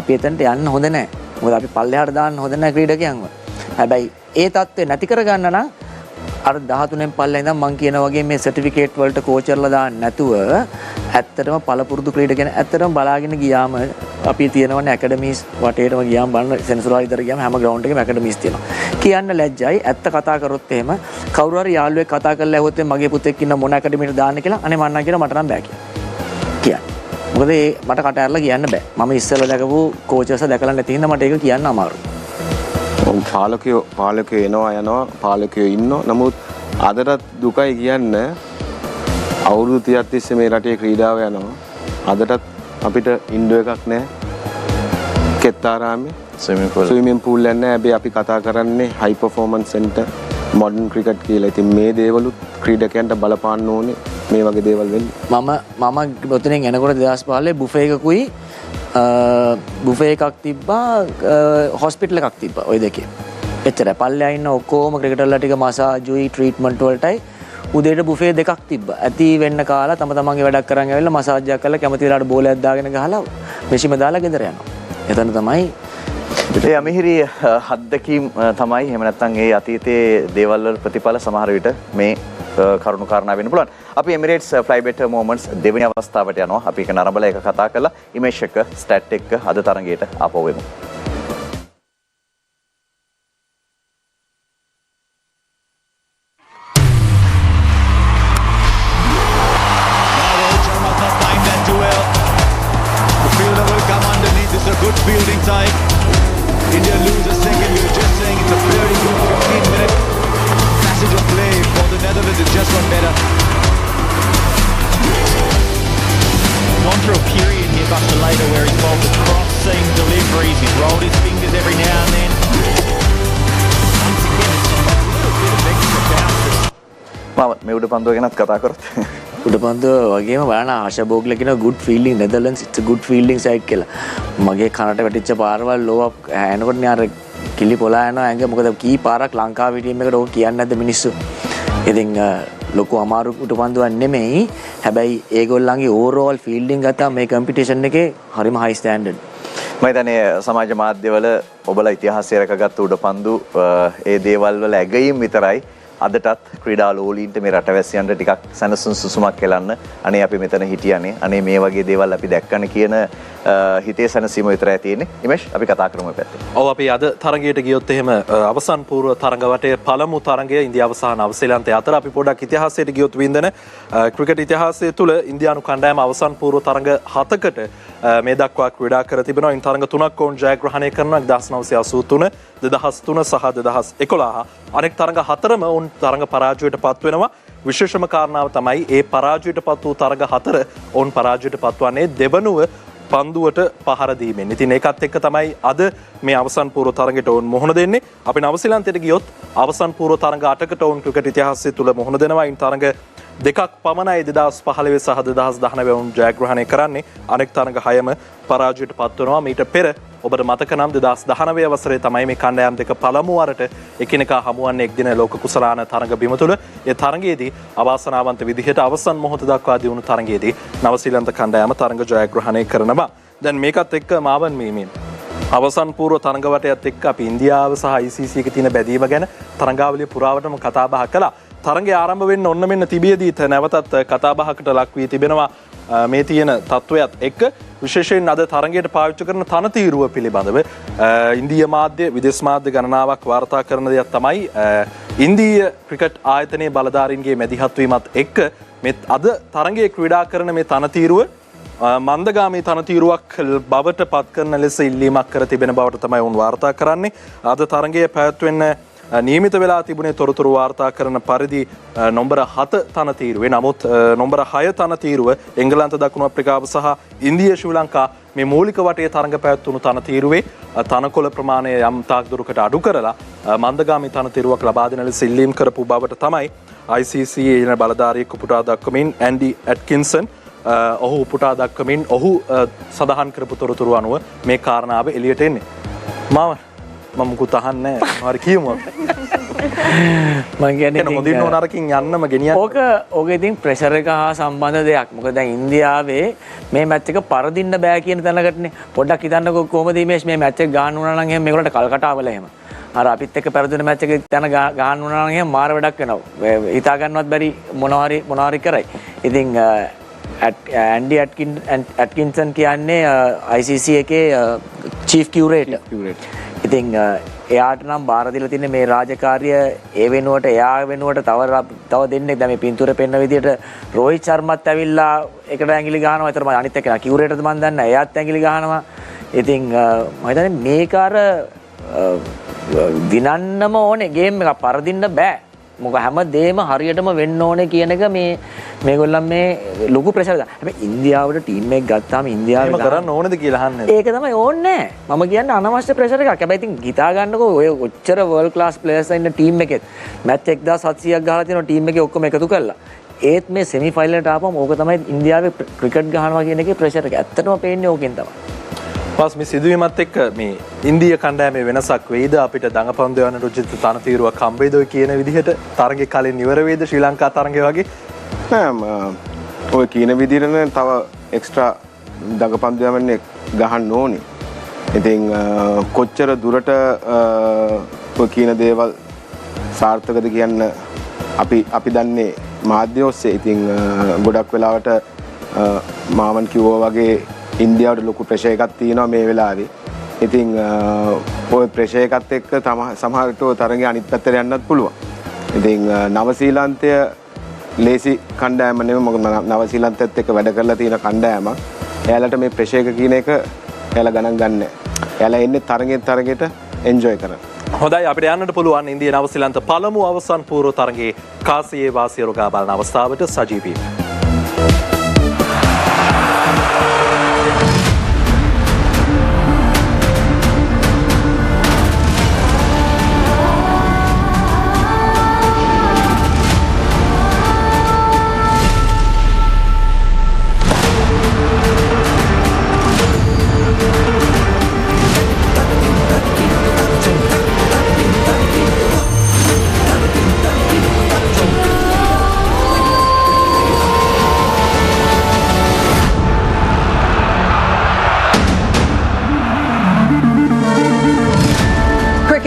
අපි එතනට යන්න හොඳ නැහැ. මොකද අපි පල්ලෙහාට දාන්න හොඳ නැහැ ක්‍රීඩකයන්ව. හැබැයි ඒ தත්ත්වය නැති කරගන්න නම් අර 13න් පල්ලෙහා ඉඳන් මං කියන වගේ මේ සර්ටිෆිකේට් වලට කෝචර්ලා දාන්න නැතුව ඇත්තටම පළපුරුදු ක්‍රීඩකයන් ඇත්තටම බලාගෙන ගියාම අපි තියෙනවනේ ඇකඩමීස් වටේටම ගියාම බලන්න සෙන්සුරාල් ඉදර ගියාම හැම ග්‍රවුන්ඩ් එකේම ඇකඩමීස් තියෙනවා. කියන්න ලැජ්ජයි. ඇත්ත කතා කරොත් එහෙම කවුරු හරි යාළුවෙක් කතා කරලා ඇහුවොත් මගේ පුතෙක් ඉන්න මොන ඇකඩමියට දාන්න කියලා අනේ මන්නම් කියනවා මට නම් බෑ කියලා. මොකද මට කට ඇරලා කියන්න බෑ. මම ඉස්සෙල්ලා දැකපු කෝචර්ස්ලා දැකලා නැති හින්දා මට ඒක කියන්න අමාරුයි. පාලකයෝ එනවා යනවා පාලකයෝ ඉන්නවා. නමුත් අදටත් දුකයි කියන්න අවුරුදු 30ක් තිස්සේ මේ රටේ ක්‍රීඩාව යනවා. අදටත් අපිට ඉන්ඩෝ එකක් නැහැ. කෙත්තාරාමේ ස්විමින් පූල් එකක් නැහැ. හැබැයි අපි කතා කරන්නේ හයි පර්ෆෝමන්ස් සෙන්ටර් මොඩර්න් ක්‍රිකට් කියලා. ඉතින් මේ දේවලුත් ක්‍රීඩකයන්ට බලපාන්න ඕනේ මේ වගේ දේවල් වෙන්නේ. මම ඔතනින් එනකොට 2015 බුෆේ එකකුයි බුෆේ එකක් තිබ්බා හොස්පිටල් එකක් තිබ්බා ওই දෙකේ. එච්චරයි. පල්ලෙහා ඉන්න ඔක්කොම ක්‍රිකටර්ලා ටික මසාජුයි ට්‍රීට්මන්ට් වලටයි උදේට බුෆේ දෙකක් තිබ්බා. ඇති වෙන්න කාලා තම තමන්ගේ වැඩක් කරන් ඇවිල්ලා මසාජ් එකක් කරලා කැමති වෙලාවට බෝලයක් දාගෙන ගහලා මෙෂිම දාලා ගෙදර යනවා. එතන තමයි ඒ අමිහිරි අත්දැකීම් තමයි එහෙම නැත්නම් ඒ අතීතයේ දේවල් වල ප්‍රතිඵල සමහර විට මේ කරුණු කාරණා වෙන්න පුළුවන්. අපි Emirates Fly Better Moments දෙවෙනි අවස්ථාවට යනවා. අපි ඒක නරඹලා ඒක කතා කරලා ඉමේජ් එක ස්ටැට් එක අද තරඟයට ආපහු වෙමු. India loses second. You were just saying it's a very good 15-minute passage of play for the Netherlands. It just got better. Gone through a period here, Buster later, where he's bowled across seam deliveries. He's rolled his fingers every now and then. Once again, it's just a little bit of extra bounce. මම මේ උඩ පන්දුව ගැනත් කතා කරොත් උඩපන්දුව වගේම බලන්න ආශා බෝග්ල කියන good feeling Netherlands it's a good feeling side කියලා. මගේ කනට වැටිච්ච පාරවල් ලෝ ඇනකොට නේ අර කිලි පොලා යනවා ඇඟ. මොකද කී පාරක් ලංකාවේ ටීම් එකට ඕක කියන්නේ නැද්ද මිනිස්සු. ඉතින් ලොකු අමාරු උඩපන්දුවක් නෙමෙයි. හැබැයි ඒගොල්ලන්ගේ overall fielding ගත්තා මේ කම්පිටිෂන් එකේ හරිම high standard. මම හිතන්නේ සමාජ මාධ්‍යවල ඔබලා ඉතිහාසය රැකගත් උඩපන්දු ඒ දේවල් වල ඇගයීම් විතරයි අදටත් ක්‍රීඩා ලෝලීන්ට මේ රටවැසියන්ට ටිකක් සැනසුම් සුසුමක් කෙලන්න අනේ අපි මෙතන හිටියනේ අනේ මේ වගේ දේවල් අපි දැක්කන කියන හිතේ සැනසීම විතරයි තියෙන්නේ. ඉමේෂ් අපි කතා කරමු මේ පැත්තේ. ඔව් අපි අද තරගයට ගියොත් එහෙම අවසන් පූර්ව තරඟ වටේ පළමු තරඟය ඉන්දියාව සහ නවසීලන්තය අතර අපි පොඩ්ඩක් ඉතිහාසයට ගියොත් වින්දන ක්‍රිකට් ඉතිහාසය තුළ ඉන්දියානු කණ්ඩායම අවසන් පූර්ව තරඟ 7කට මේ දක්වා ක්‍රීඩා කර තිබෙනවා. ඉන් තරඟ 3ක් ඔවුන් ජයග්‍රහණය කරනවා 1983, 2003 සහ 2011. අනෙක් තරඟ 4ම ඔවුන් තරඟ පරාජයට පත් වෙනවා. විශේෂම කාරණාව තමයි ඒ පරාජයට පත් වූ තරඟ 4 ඔවුන් පරාජයට පත්වන්නේ දෙවනුව පන්දුවට පහර දීමෙන්. ඉතින් ඒකත් එක්ක තමයි අද මේ අවසන් පූර්ව තරඟයට ඔවුන් මුහුණ දෙන්නේ. අපි නවසීලන්තයට ගියොත් අවසන් පූර්ව තරඟ 8කට ඔවුන් ක්‍රිකට් ඉතිහාසය තුළ මුහුණ දෙනවා. ඉන් තරඟ දෙකක් පමණයි 2015 සහ 2019 ඔවුන් ජයග්‍රහණය කරන්නේ. අනෙක් තරඟ 6ම පරාජයට පත් වෙනවා. මීට පෙර ඔබට මතක නම් 2019 වසරේ තමයි මේ කණ්ඩායම් දෙක පළමු වරට එකිනෙකා හමුවන්නේ එක් දින ලෝක කුසලාන තරඟ බිම තුළ. ඒ තරඟයේදී අවාසනාවන්ත විදිහට අවසන් මොහොත දක්වා දියුණු තරඟයේදී නවසීලන්ත කණ්ඩායම තරඟ ජයග්‍රහණය කරනවා. දැන් මේකත් එක්ක මාවන් මේ අවසන් පූර්ව තරඟ වටයත් එක්ක අපි ඉන්දියාව සහ ICC එක තියෙන බැඳීම ගැන තරඟාවලිය පුරාවටම කතා බහ කළා. තරඟය ආරම්භ වෙන්න ඔන්න මෙන්න තිබියදීත් නැවතත් කතා බහකට ලක් වී තිබෙනවා මේ තියෙන තත්වයක් එක්ක. විශේෂයෙන් අද තරඟයට පාවිච්චි කරන තනතිරුව පිළිබඳව ඉන්දියා මාධ්‍ය විදේශ මාධ්‍ය ගණනාවක් වාර්තා කරන දෙයක් තමයි ඉන්දීය ක්‍රිකට් ආයතනයේ බලධාරීන්ගේ මැදිහත් වීමත් එක්ක මේ අද තරඟයේ ක්‍රීඩා කරන මේ තනතිරුව මන්දගාමී තනතිරුවක් බවට පත් කරන ලෙස ඉල්ලීමක් කර තිබෙන බවට තමයි උන් වාර්තා කරන්නේ. අද තරඟයේ පැවැත්වෙන්න නියමිත වෙලා තිබුණේ තොරතුරු වාර්තා කරන පරිදි නොම්බර 7 තනතිරුවේ. නමුත් නොම්බර 6 තනතිරුව එංගලන්ත දකුණු අප්‍රිකාව සහ ඉන්දියා ශ්‍රී ලංකා මේ මූලික වටේ තරඟ පැවැත්වුණු තනතිරුවේ තනකොළ ප්‍රමාණය යම් තාක් දුරකට අඩු කරලා මන්දගාමී තනතිරුවක් ලබා දෙන ලෙස ඉල්ලීම් කරපු බවට තමයි ICC එන බලධාරියෙකු උපුටා දක්වමින් ඇන්ඩි ඇට්කින්සන් ඔහු උපුටා දක්වමින් ඔහු සඳහන් කරපු තොරතුරු අනුව මේ කාරණාව එළියට එන්නේ. මම මුකුත් අහන්නේ නැහැ. හරි කියමු. මම කියන්නේ හොඳින් නරකින් යන්නම ගෙනියන්න. ඕක ඉතින් ප්‍රෙෂර් එක හා සම්බන්ධ දෙයක්. මොකද දැන් ඉන්දියාවේ මේ මැච් එක පරදින්න බෑ කියන තැනකටනේ. පොඩ්ඩක් හිතන්නකෝ කොහොමද මේ මැච් එක ගහන්න උනා නම් එහෙම මේගොල්ලන්ට කල්කටාවල එහෙම. අර අපිත් එක්ක පෙරදුන මැච් එක තැන ගහන්න උනා නම් එහෙම මාර වැඩක් වෙනවා. හිතා ගන්නවත් බැරි මොනවාරි කරයි. ඉතින් ඇන්ඩි ඇට්කින්සන් කියන්නේ ICC එකේ චීෆ් කියුරේටර්. ඉතින් එයාට නම් බාර දීලා තින්නේ මේ රාජකාරිය ඒ වෙනුවට එයා වෙනුවට තව දෙන්නෙක් දැන් මේ පින්තූරේ පෙන්න විදියට රෝහිත් ශර්මත් ඇවිල්ලා එකට ඇඟිලි ගහනවා. ඒතර මම අනිත් එක්කෙනා කියුරේටර්ද මන් දන්නේ. එයාත් ඇඟිලි ගහනවා. ඉතින් මම හිතන්නේ මේක අර විනන්නම ඕනේ ගේම් එකක් පරදින්න බෑ. මොකද හැමදේම හරියටම වෙන්න ඕනේ කියන එක මේගොල්ලන් මේ ලොකු ප්‍රෙෂර් දාන. හැබැයි ඉන්දියාවට ටීම් එක ගත්තාම ඉන්දියාවේ කරන්න ඕනද කියලා අහන්නේ. ඒක තමයි ඕනේ නැහැ. මම කියන්නේ අනවශ්‍ය ප්‍රෙෂර් එකක්. හැබැයි ඉතින් හිතා ගන්නකෝ ඔය ඔච්චර වර්ල්ඩ් ක්ලාස් ප්ලේයර්ස් ඉන්න ටීම් එකෙත් මැච් 1700ක් ගහලා තියෙනවා ටීම් එකේ ඔක්කොම එකතු කරලා. ඒත් මේ සෙමි ෆයිනල් එකට ආපුවම ඕක තමයි ඉන්දියාවේ ක්‍රිකට් ගහනවා කියන එකේ ප්‍රෙෂර් එක. ඇත්තටම පේන්නේ ඕකෙන් තමයි. පස් මේ සිදුවීමත් එක්ක මේ ඉන්දියා කණ්ඩායමේ වෙනසක් වෙයිද අපිට දඟපන්දු යන රුචිත තනතිරුවක් හම්බෙයිද කියන විදිහට තරගේ කලින් ඉවර වෙයිද ශ්‍රී ලංකා තරගය වගේ නෑ ඔය කියන විදිහට තව එක්ස්ට්‍රා දඟපන්දු යවන්නේ ගහන්න ඕනේ. ඉතින් කොච්චර දුරට ඔය කියන දේවල් සාර්ථකද කියන්න අපි දන්නේ මාධ්‍ය ඔස්සේ. ඉතින් ගොඩක් වෙලාවට මාමන් කිව්වා වගේ ඉන්දියාවට ලොකු ප්‍රෙෂර් එකක් තියෙනවා මේ වෙලාවේ. ඉතින් ඔය ප්‍රෙෂර් එකත් එක්ක සමහරට තරඟේ අනිත් පැත්තට යන්නත් පුළුවන්. ඉතින් නවසීලන්තය ලේසි කණ්ඩායම නෙමෙයි. මොකද නවසීලන්තයත් එක්ක වැඩ කරලා තියෙන කණ්ඩායමක්. එයාලට මේ ප්‍රෙෂර් එක කියන එක එයාලා ගණන් ගන්නෑ. එයාලා එන්නේ තරගෙට එන්ජොයි කරන්න. හොඳයි අපිට යන්නට පුළුවන් ඉන්දියා නවසීලන්ත පළමු අවසන් පූර්ව තරගයේ කාසියේ වාසිය රොගා බලන අවස්ථාවට සජීවී.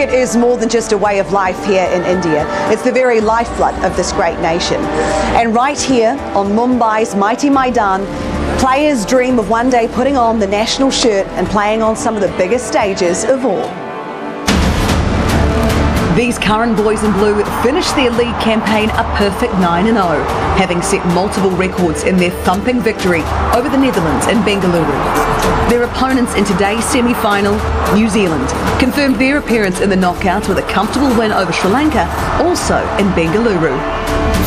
Cricket is more than just a way of life here in India. It's the very lifeblood of this great nation. And right here on Mumbai's mighty Maidan, players dream of one day putting on the national shirt and playing on some of the biggest stages of all. These current boys in blue finished their league campaign a perfect 9-0, having set multiple records in their thumping victory over the Netherlands in Bengaluru. Their opponents in today's semi-final, New Zealand, confirmed their appearance in the knockouts with a comfortable win over Sri Lanka, also in Bengaluru.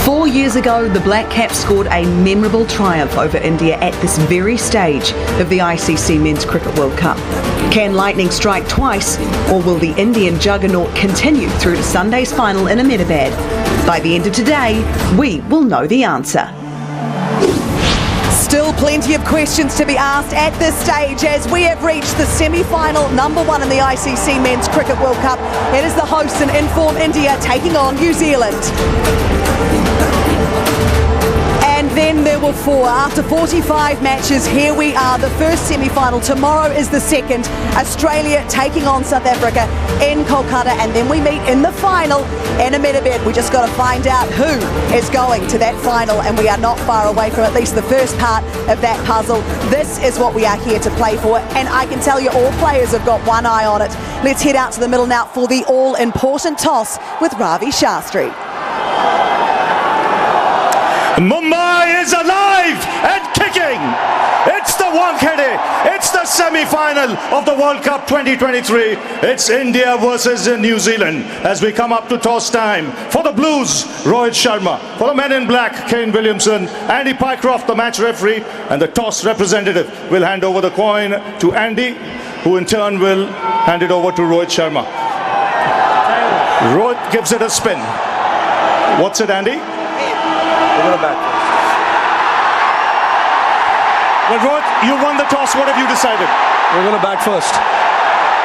4 years ago, the Black Caps scored a memorable triumph over India at this very stage of the ICC Men's Cricket World Cup. Can lightning strike twice, or will the Indian juggernaut continue through to Sunday's final in Ahmedabad? By the end of today, we will know the answer. Still plenty of questions to be asked at this stage as we have reached the semi-final, number one in the ICC Men's Cricket World Cup. It is the hosts in inform India taking on New Zealand. And then there were four. After 45 matches, here we are, the first semi-final. Tomorrow is the second. Australia taking on South Africa in Kolkata, and then we meet in the final in Ahmedabad. We just got to find out who is going to that final, and we are not far away from at least the first part of that puzzle. This is what we are here to play for, and I can tell you all players have got one eye on it. Let's head out to the middle now for the all-important toss with Ravi Shastri. Mumbai is alive and kicking. It's the Wankhede. It's the semi-final of the World Cup 2023. It's India versus New Zealand as we come up to toss time. For the Blues, Rohit Sharma. For the men in black, Kane Williamson, Andy Pycroft, the match referee, and the toss representative will hand over the coin to Andy, who in turn will hand it over to Rohit Sharma. Rohit gives it a spin. What's it, Andy? We're going to bat. Well, Rohit, you won the toss. What have you decided? We're going to bat first.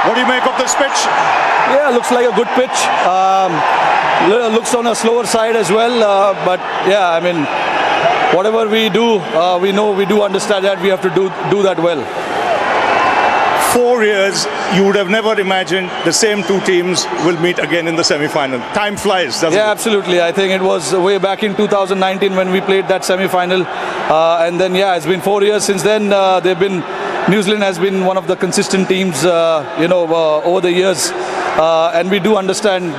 What do you make of this pitch? Yeah, looks like a good pitch. Looks on a slower side as well. But yeah, I mean, whatever we do, we do understand that we have to do that well. 4 years, you would have never imagined the same two teams will meet again in the semi-final. Time flies, doesn't it? Yeah, absolutely. I think it was way back in 2019 when we played that semi-final. And then, yeah, it's been 4 years since then. New Zealand has been one of the consistent teams, over the years. And we do understand,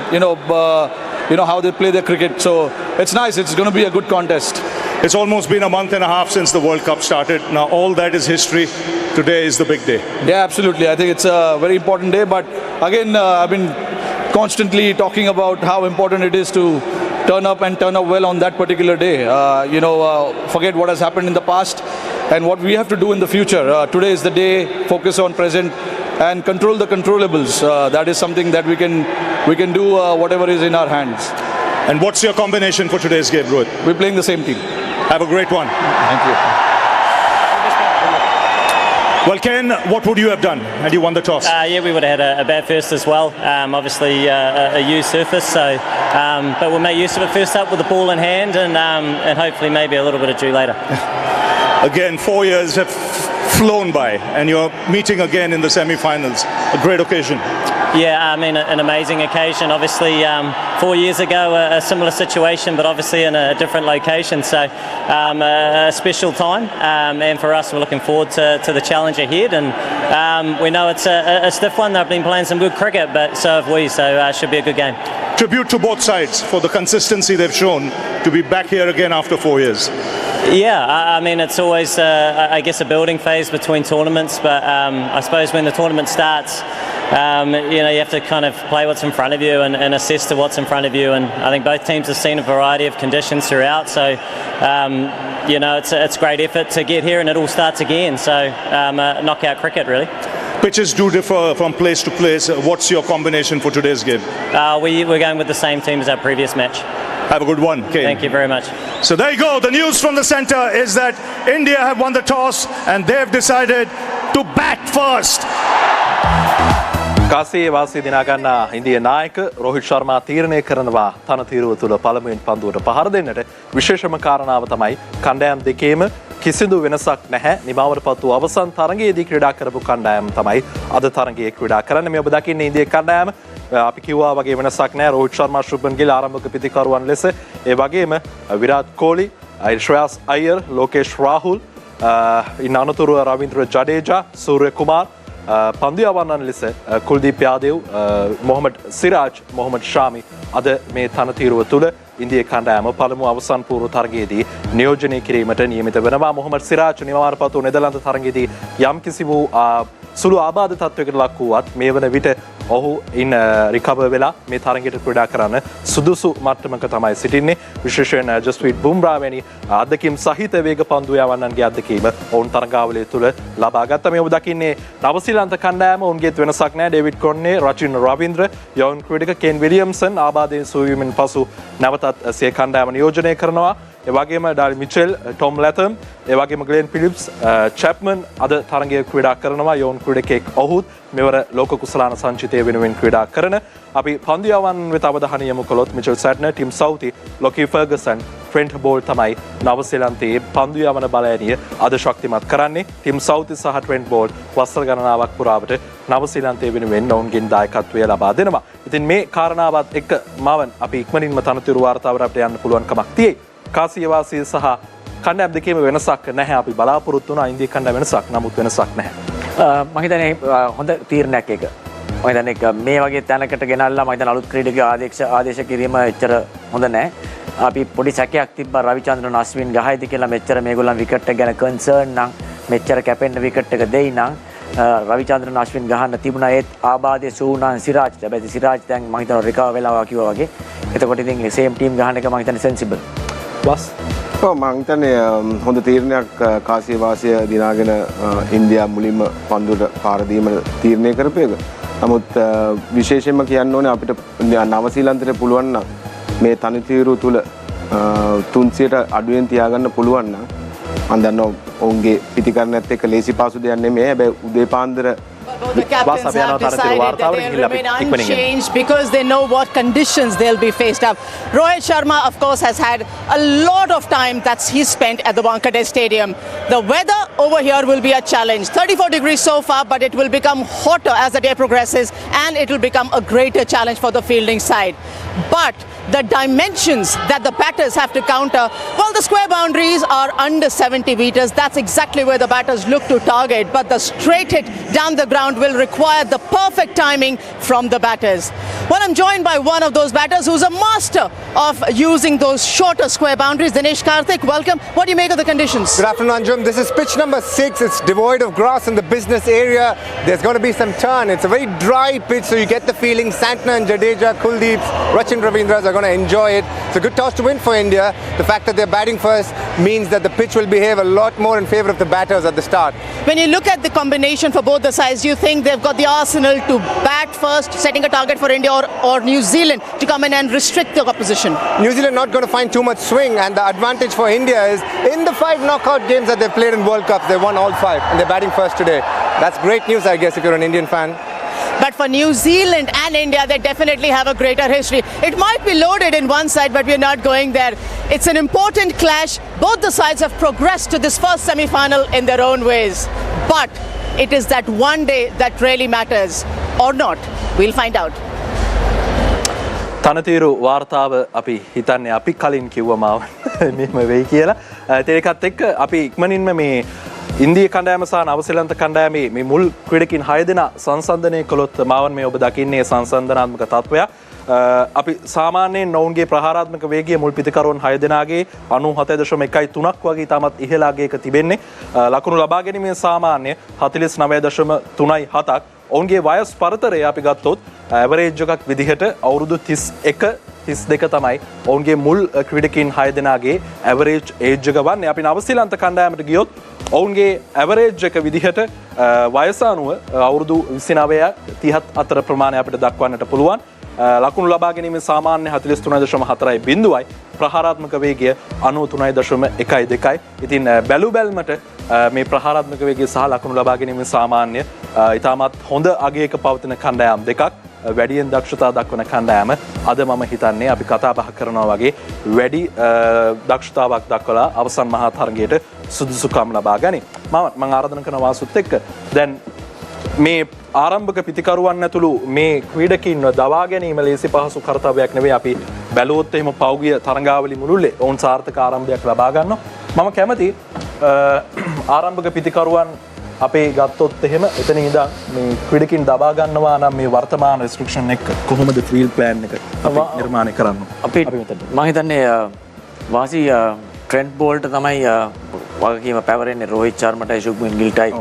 how they play their cricket. So it's nice. It's going to be a good contest. It's almost been a month and a half since the World Cup started. Now all that is history. Today is the big day. Yeah, absolutely. I think it's a very important day. But again, I've been constantly talking about how important it is to turn up and turn up well on that particular day. Forget what has happened in the past and what we have to do in the future. Today is the day. Focus on present and control the controllables. That is something that we can do whatever is in our hands. And what's your combination for today's game, Rohit? We're playing the same team. Have a great one. Thank you. Well, Ken, what would you have done had you won the toss? Yeah, we would have had a bat first as well. Obviously, a used surface, so but we'll make use of it first up with the ball in hand, and hopefully maybe a little bit of dew later. Again, 4 years have flown by, and you're meeting again in the semi-finals. A great occasion. Yeah, I mean, an amazing occasion. Obviously, 4 years ago, a similar situation, but obviously in a different location. So, a special time. And for us, we're looking forward to the challenge ahead. And we know it's a stiff one. They've been playing some good cricket, but so have we. So, it should be a good game. Tribute to both sides for the consistency they've shown to be back here again after 4 years. Yeah, I mean, it's always, I guess, a building phase between tournaments. But I suppose when the tournament starts, you have to kind of play what's in front of you and assess to what's in front of you. And I think both teams have seen a variety of conditions throughout. So, it's great effort to get here, and it all starts again. So, knockout cricket, really. Pitches do differ from place to place. What's your combination for today's game? We're going with the same team as our previous match. Have a good one, Kane. Thank you very much. So there you go. The news from the centre is that India have won the toss and they've decided to bat first. කාසියේ වාසිය දිනා ගන්නා India නායක රෝහිත් ශර්මා තීරණය කරනවා තනතිරුව තුළ පළමුවෙන් පන්දුවට පහර දෙන්නට. විශේෂම කාරණාව තමයි කණ්ඩායම් දෙකේම කිසිදු වෙනසක් නැහැ. නිමාවටපත් වූ අවසන් තරගයේදී ක්‍රීඩා කරපු කණ්ඩායම තමයි අද තරගයේ ක්‍රීඩා කරන්නේ. මේ ඔබ දකින්නේ ඉන්දියා කණ්ඩායම අපි කිව්වා වගේ වෙනසක් නැහැ. රෝහිත් ශර්මා ශුභ්මන් ගිල් ආරම්භක පිතිකරුවන් ලෙස ඒ වගේම විරාට් කෝලි, ශ්‍රේයස් අයියර්, ලෝකේෂ් රාහුල්, ඉන් අනතුරුව රවීන්ද්‍ර ජඩේජා, සූර්ය කුමාර්, පන්දු යවන්නන් ලෙස කුල්දීප් යාදෙව්, මොහමඩ් සිරාජ්, මොහමඩ් ශාමි අද මේ තනතිරුව තුළ ඉන්දියා කණ්ඩායම පළමු අවසන් පූර්ව තරගයේදී නියෝජනය කිරීමට නියමිත වෙනවා. මොහමඩ් සිරාජ් නිමාවටපත් වූ නෙදර්ලන්ත තරගයේදී යම්කිසි වූ සුළු ආබාධ තත්වයකට ලක් වුවත් මේ වන විට ඔහු රිකවර් වෙලා මේ තරගයට ක්‍රීඩා කරන්න සුදුසු මට්ටමක තමයි සිටින්නේ. විශේෂයෙන් ජස්ප්‍රීත් බුම්රා වැනි අත්දැකීම් සහිත වේග පන්දු යවන්නන්ගේ අත්දැකීම ඔවුන් තරගාවලිය තුළ ලබා ගත්තා. මේ ඔබ දකින්නේ නවසීලන්ත කණ්ඩායම ඔවුන්ගේත් වෙනසක් නැහැ. ඩේවිඩ් කොන්නේ, රචින් රවීන්ද්‍ර, යවුන් ක්‍රීඩක කේන් විලියම්සන් ආබාධයෙන් සුවවීමෙන් පසු නැවතත් සිය කණ්ඩායම නියෝජනය කරනවා. එවගේම ඩාලි මිචෙල්, ටොම් ලැතම්, එවගේම ග්ලෙන් ෆිලිප්ස්, චැප්මන් අද තරගය ක්‍රීඩා කරනවා. යෝන් ක්‍රීඩකෙක් ඔහුත් මෙවර ලෝක කුසලාන සංචිතය වෙනුවෙන් ක්‍රීඩා කරන. අපි පන්දු යවන්න වෙත අවධානය යොමු කළොත් Mitchell Santner, Tim Southee, Lockie Ferguson, Trent Boult තමයි නවසීලන්තයේ පන්දු යවන බලයනිය අද ශක්තිමත් කරන්නේ. ටිම් සවුති සහ ට්‍රෙන්ට් බෝල් වසර ගණනාවක් පුරාවට නවසීලන්තයේ වෙනුවෙන් ඔවුන්ගෙන් දායකත්වය ලබා දෙනවා. ඉතින් මේ කාරණාවත් එක්ක මවන් අපි ඉක්මනින්ම තනතුරු වාර්තාවට අපිට යන්න පුළුවන් කමක් තියෙයි. කාසිය වාසිය සහ කණ්ඩායම් දෙකේම වෙනසක් නැහැ. අපි බලාපොරොත්තු වුණා ඉන්දියා කණ්ඩායම වෙනසක්, නමුත් වෙනසක් නැහැ. මම හිතන්නේ හොඳ තීරණයක් එක. මම හිතන්නේ මේ වගේ තැනකට ගෙනල්ලා මම හිතන්නේ අලුත් ක්‍රීඩකයෝ ආදේශ කිරීම එච්චර හොඳ නැහැ. අපි පොඩි සැකයක් තිබ්බා රවිචන්ද්‍රන් අශ්වින් ගහයිද කියලා. මෙච්චර මේගොල්ලන් විකට් එක ගැන කන්සර්න් නම් මෙච්චර කැපෙන්න විකට් එක දෙයි නම් රවිචන්ද්‍රන් අශ්වින් ගහන්න තිබුණා. ඒත් ආබාධයේ සූනාන් සිරාජ්. හැබැයි සිරාජ් දැන් මම හිතනවා රිකවර් වෙලා කිව්වා වගේ. එතකොට ඉතින් සේම් ටීම් ගහන එක මම හිතන්නේ සෙන්සිබල්. බස් මම හිතන්නේ හොඳ තීරණයක් කාසිය වාසිය දිනාගෙන ඉන්දියා මුලින්ම පන්දුවට පාර දීම තීරණය කරපු එක. නමුත් විශේෂයෙන්ම කියන්න ඕනේ අපිට නවසීලන්තයට පුළුවන් නම් මේ තනතිරු තුල 300ට අඩුවෙන් තියාගන්න පුළුවන් නම් මම දන්නවා ඔවුන්ගේ පිටිකරණයත් එක්ක ලේසි පාසු දෙයක් නෙමෙයි. හැබැයි උදේ පාන්දර The captains have decided that they'll remain unchanged because they know what conditions they'll be faced up. Rohit Sharma, of course, has had a lot of time that he's spent at the Wankhede Stadium. The weather over here will be a challenge. 34 degrees so far, but it will become hotter as the day progresses, and it will become a greater challenge for the fielding side. But the dimensions that the batters have to counter, well, the square boundaries are under 70 meters. That's exactly where the batters look to target. But the straight hit down the ground will require the perfect timing from the batters. Well, I'm joined by one of those batters who's a master of using those shorter square boundaries. Dinesh Karthik, welcome. What do you make of the conditions? Good afternoon, Anjum. This is pitch number 6. It's devoid of grass in the business area. There's going to be some turn. It's a very dry pitch, so you get the feeling Santner and Jadeja, Kuldeep, Rachin Ravindras are going to enjoy it. It's a good toss to win for India. The fact that they're batting first means that the pitch will behave a lot more in favour of the batters at the start. When you look at the combination for both the sides, do you think they've got the arsenal to bat first, setting a target for India, or New Zealand to come in and restrict the opposition? New Zealand not going to find too much swing, and the advantage for India is in the 5 knockout games that they've played in World Cups, they won all 5 and they're batting first today. That's great news, I guess, if you're an Indian fan. But for New Zealand and India, they definitely have a greater history. It might be loaded in one side, but we're not going there. It's an important clash. Both the sides have progressed to this first semi-final in their own ways. But it is that one day that really matters, or not. We'll find out. තනතිරු වාර්තාව අපි හිතන්නේ අපි කලින් කිව්වම මෙහෙම වෙයි කියලා. ඒකත් එක්ක අපි ඉක්මනින්ම මේ ඉන්දියා කණ්ඩායම සහ නවසීලන්ත කණ්ඩායමේ මේ මුල් ක්‍රීඩකින් 6 දෙනා සංසන්දනය කළොත් මාවන් මේ ඔබ දකින්නේ සංසන්දනාත්මක තත්වයක්. අපි සාමාන්‍යයෙන් ඔවුන්ගේ ප්‍රහාරාත්මක වේගය මුල් පිටිකරුවන් 6 දෙනාගේ 97.13ක් වගේ තාමත් ඉහළ අගයක තිබෙන්නේ. ලකුණු ලබා ගැනීමේ සාමාන්‍ය 49.37ක්. ඔවුන්ගේ වයස් පරතරය අපි ගත්තොත් ඇවරේජ් එකක් විදිහට අවුරුදු 31-32 තමයි ඔවුන්ගේ මුල් ක්‍රීඩකින් 6 දෙනාගේ ඇවරේජ් ඒජ් එක වන්නේ. අපි නවසීලන්ත කණ්ඩායමට ගියොත් ඔවුන්ගේ ඇවරේජ් එක විදිහට වයස අනුව අවුරුදු 29 30 අතර ප්‍රමාණය අපිට දක්වන්නට පුළුවන්. ලකුණු ලබා ගැනීමේ සාමාන්‍ය 43.4යි ප්‍රහාරාත්මක වේගය 93.12. ඉතින් බැලු බැල්මට මේ ප්‍රහාරාත්මක වේගය සහ ලකුණු ලබා ගැනීම සාමාන්‍ය ඉතාමත් හොඳ අගයක පවතින කණ්ඩායම් දෙකක් වැඩියෙන් දක්ෂතා දක්වන කණ්ඩායම අද මම හිතන්නේ අපි කතා බහ කරනවා වගේ වැඩි දක්ෂතාවක් දක්වලා අවසන් මහා තරගයට සුදුසුකම් ලබා ගනි. මම ආරාධනා කරන වාසුත් එක්ක දැන් මේ ආරම්භක පිතිකරුවන් ඇතුළු මේ ක්‍රීඩකින්ව දවා ගැනීම ලේසි පහසු කර්තව්‍යයක් නෙවෙයි. අපි බැලුවොත් එහෙම පෞගිය තරඟාවලි මුළුල්ලේ ඔවුන් සාර්ථක ආරම්භයක් ලබා ගන්නවා. මම කැමති ආරම්භක පිතිකරුවන් අපේ ගත්තොත් එහෙම එතන ඉඳන් මේ ක්‍රීඩකින් දබා ගන්නවා නම් මේ වර්තමාන රෙස්ට්‍රික්ෂන් එක කොහොමද ෆීල්ඩ් ප්ලෑන් එක අපි නිර්මාණය කරන්නේ? අපි මම හිතන්නේ වාසි ට්‍රෙන්ට් බෝල්ට තමයි වගකීම පැවරෙන්නේ රෝහිත් ශර්මටයි ශුභ්මන් ගිල්ටයි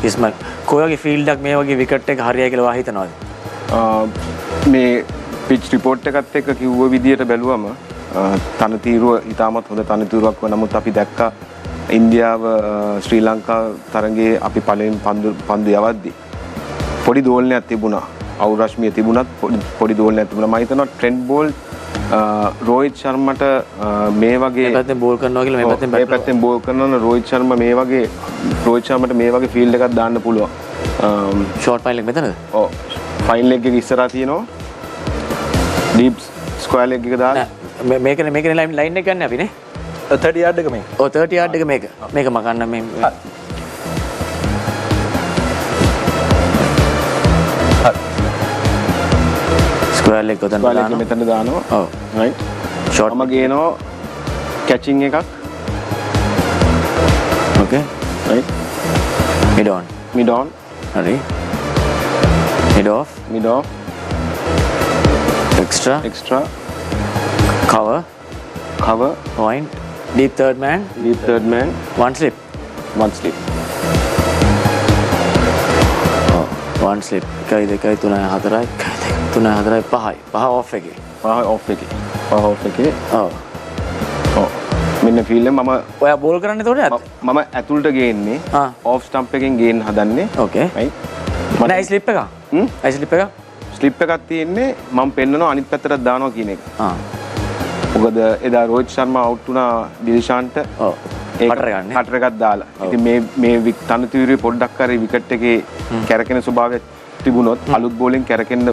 ඉස්මල්. කොහොගේ ෆීල්ඩ් එකක් මේ වගේ විකට් එක හරියයි කියලා වා හිතනවාද? මේ පිච් රිපෝට් එකත් එක්ක කිව්ව විදියට බැලුවම තනතිරුව ඉතාමත් හොඳ තනතිරුවක් වුණා. නමුත් අපි දැක්කා ඉන්දියාව ශ්‍රී ලංකා තරගයේ අපි පළවෙනි පන්දු යවද්දී පොඩි දෝලනයක් තිබුණා. අවුල් රශ්මිය තිබුණත් පොඩි දෝලනයක් තිබුණා. මම හිතනවා ට්‍රෙන්ට් බෝල් රෝහිත් ශර්මට මේ වගේ පැත්තෙන් බෝල් කරනවා කියලා මේ පැත්තෙන් බෝල් කරනවා රෝහිත් ශර්මට මේ වගේ ෆීල්ඩ් එකක් දාන්න පුළුවන්. ෂෝට් ෆයිල් එක මෙතනද? ඔව්. ෆයිල් එක ඉස්සරහා තියෙනවා. ඩීප් ස්ක්වයර් ලෙග් එක දාලා මේකනේ ලයින් එක ගන්න අපි නේ. 30 yard එක මේක. ඔව් 30 yard එක මේක. මේක මකන්න මේ ස්ක්වයර් ලෙග් උතන දානවා. මෙතන දානවා. ඔව්. රයිට්. ෂොට් ම ගේනවා කැචින් එකක්. ඕකේ. රයිට්. mid on. හරි. mid off. extra cover point deep third man one slip one slip 1 2 3 4 5 off එකේ මෙන්න ෆීල්ඩ් එක මම ඔයා බෝල් කරන්නේ එතකොට මම ඇතුළට ගේන්නේ ඔෆ් ස්ටම්ප් එකෙන් ගේන්න හදන්නේ. ඕකේ රයිට්. නෑ ස්ලිප් එක ස්ලිප් එකක් තියෙන්නේ මම පෙන්නනවා අනිත් පැත්තට දානවා කියන එක. මොකද එදා රෝහිත් ශර්මා අවුට් වුණා දිල්ෂාන්ට කටර එකක් දාලා. ඉතින් මේ තනතිරුවේ පොඩ්ඩක් හරි විකට් එකේ කැරකෙන ස්වභාවය තිබුණොත් අලුත් බෝලෙන් කැරකෙන්න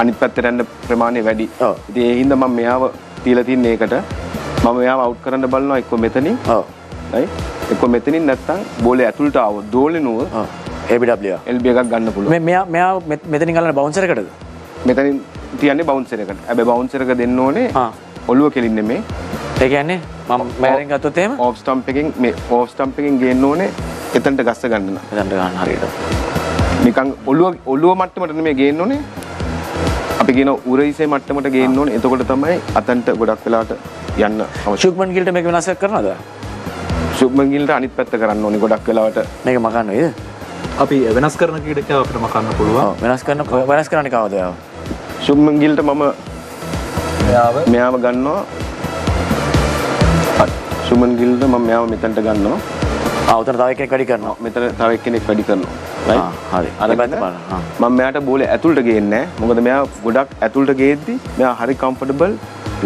අනිත් පැත්තට යන ප්‍රමාණය වැඩි. ඉතින් ඒ හින්දා මම මෙයාව තියලා තින්නේ ඒකට. මම මෙයාව අවුට් කරන්න බලනවා එක්ක මෙතනින්. එක්ක මෙතනින් නැත්තම් බෝලේ ඇතුළට ආවොත් දෝලෙනුව LB එකක් ගන්න පුළුවන්. මෙයා මෙතනින් ගලන බවුන්සර් එකටද? මෙතනින් තියන්නේ බවුන්සර් එකට. හැබැයි බවුන්සර් එක දෙන්න ඕනේ ඔළුව කෙලින්නේ මේ. ඒ කියන්නේ මම මෑරෙන් ගත්තොත් එහෙම ඔෆ් ස්ටම්ප් එකෙන් ගේන්න ඕනේ එතනට ගස්ස ගන්න. එතනට ගන්න හරියට. නිකන් ඔළුව මට්ටමට නෙමෙයි ගේන්න ඕනේ. අපි කියන උරහිසේ මට්ටමට ගේන්න ඕනේ. එතකොට තමයි අතන්ට ගොඩක් වෙලාවට යන්න අවශ්‍ය. ශුභ්මන් ගිල්ට මේක වෙනස් කරනවද? ශුභ්මන් ගිල්ට අනිත් පැත්ත කරන්න ඕනේ ගොඩක් වෙලාවට. මේක මකන්න වේද? අපි වෙනස් කරන ක්‍රීඩකයව අපිට මකන්න පුළුවන්. ඔව් වෙනස් කරන්නේ කවද ඔයාව? ශුභ්මන් ගිල්ට මම මෙයාව ගන්නවා. ශුභ්මන් ගිල්ට මම මෙයාව මෙතනට ගන්නවා. උතන තව එක්කෙනෙක් වැඩි කරනවා. මෙතන තව එක්කෙනෙක් වැඩි කරනවා. රයිට්. හරි. අර පැත්ත බලන්න. මම මෙයාට බෝලේ ඇතුළට ගේන්නේ නැහැ. මොකද මෙයා ගොඩක් ඇතුළට ගේද්දි මෙයා හරි කම්ෆර්ටබල්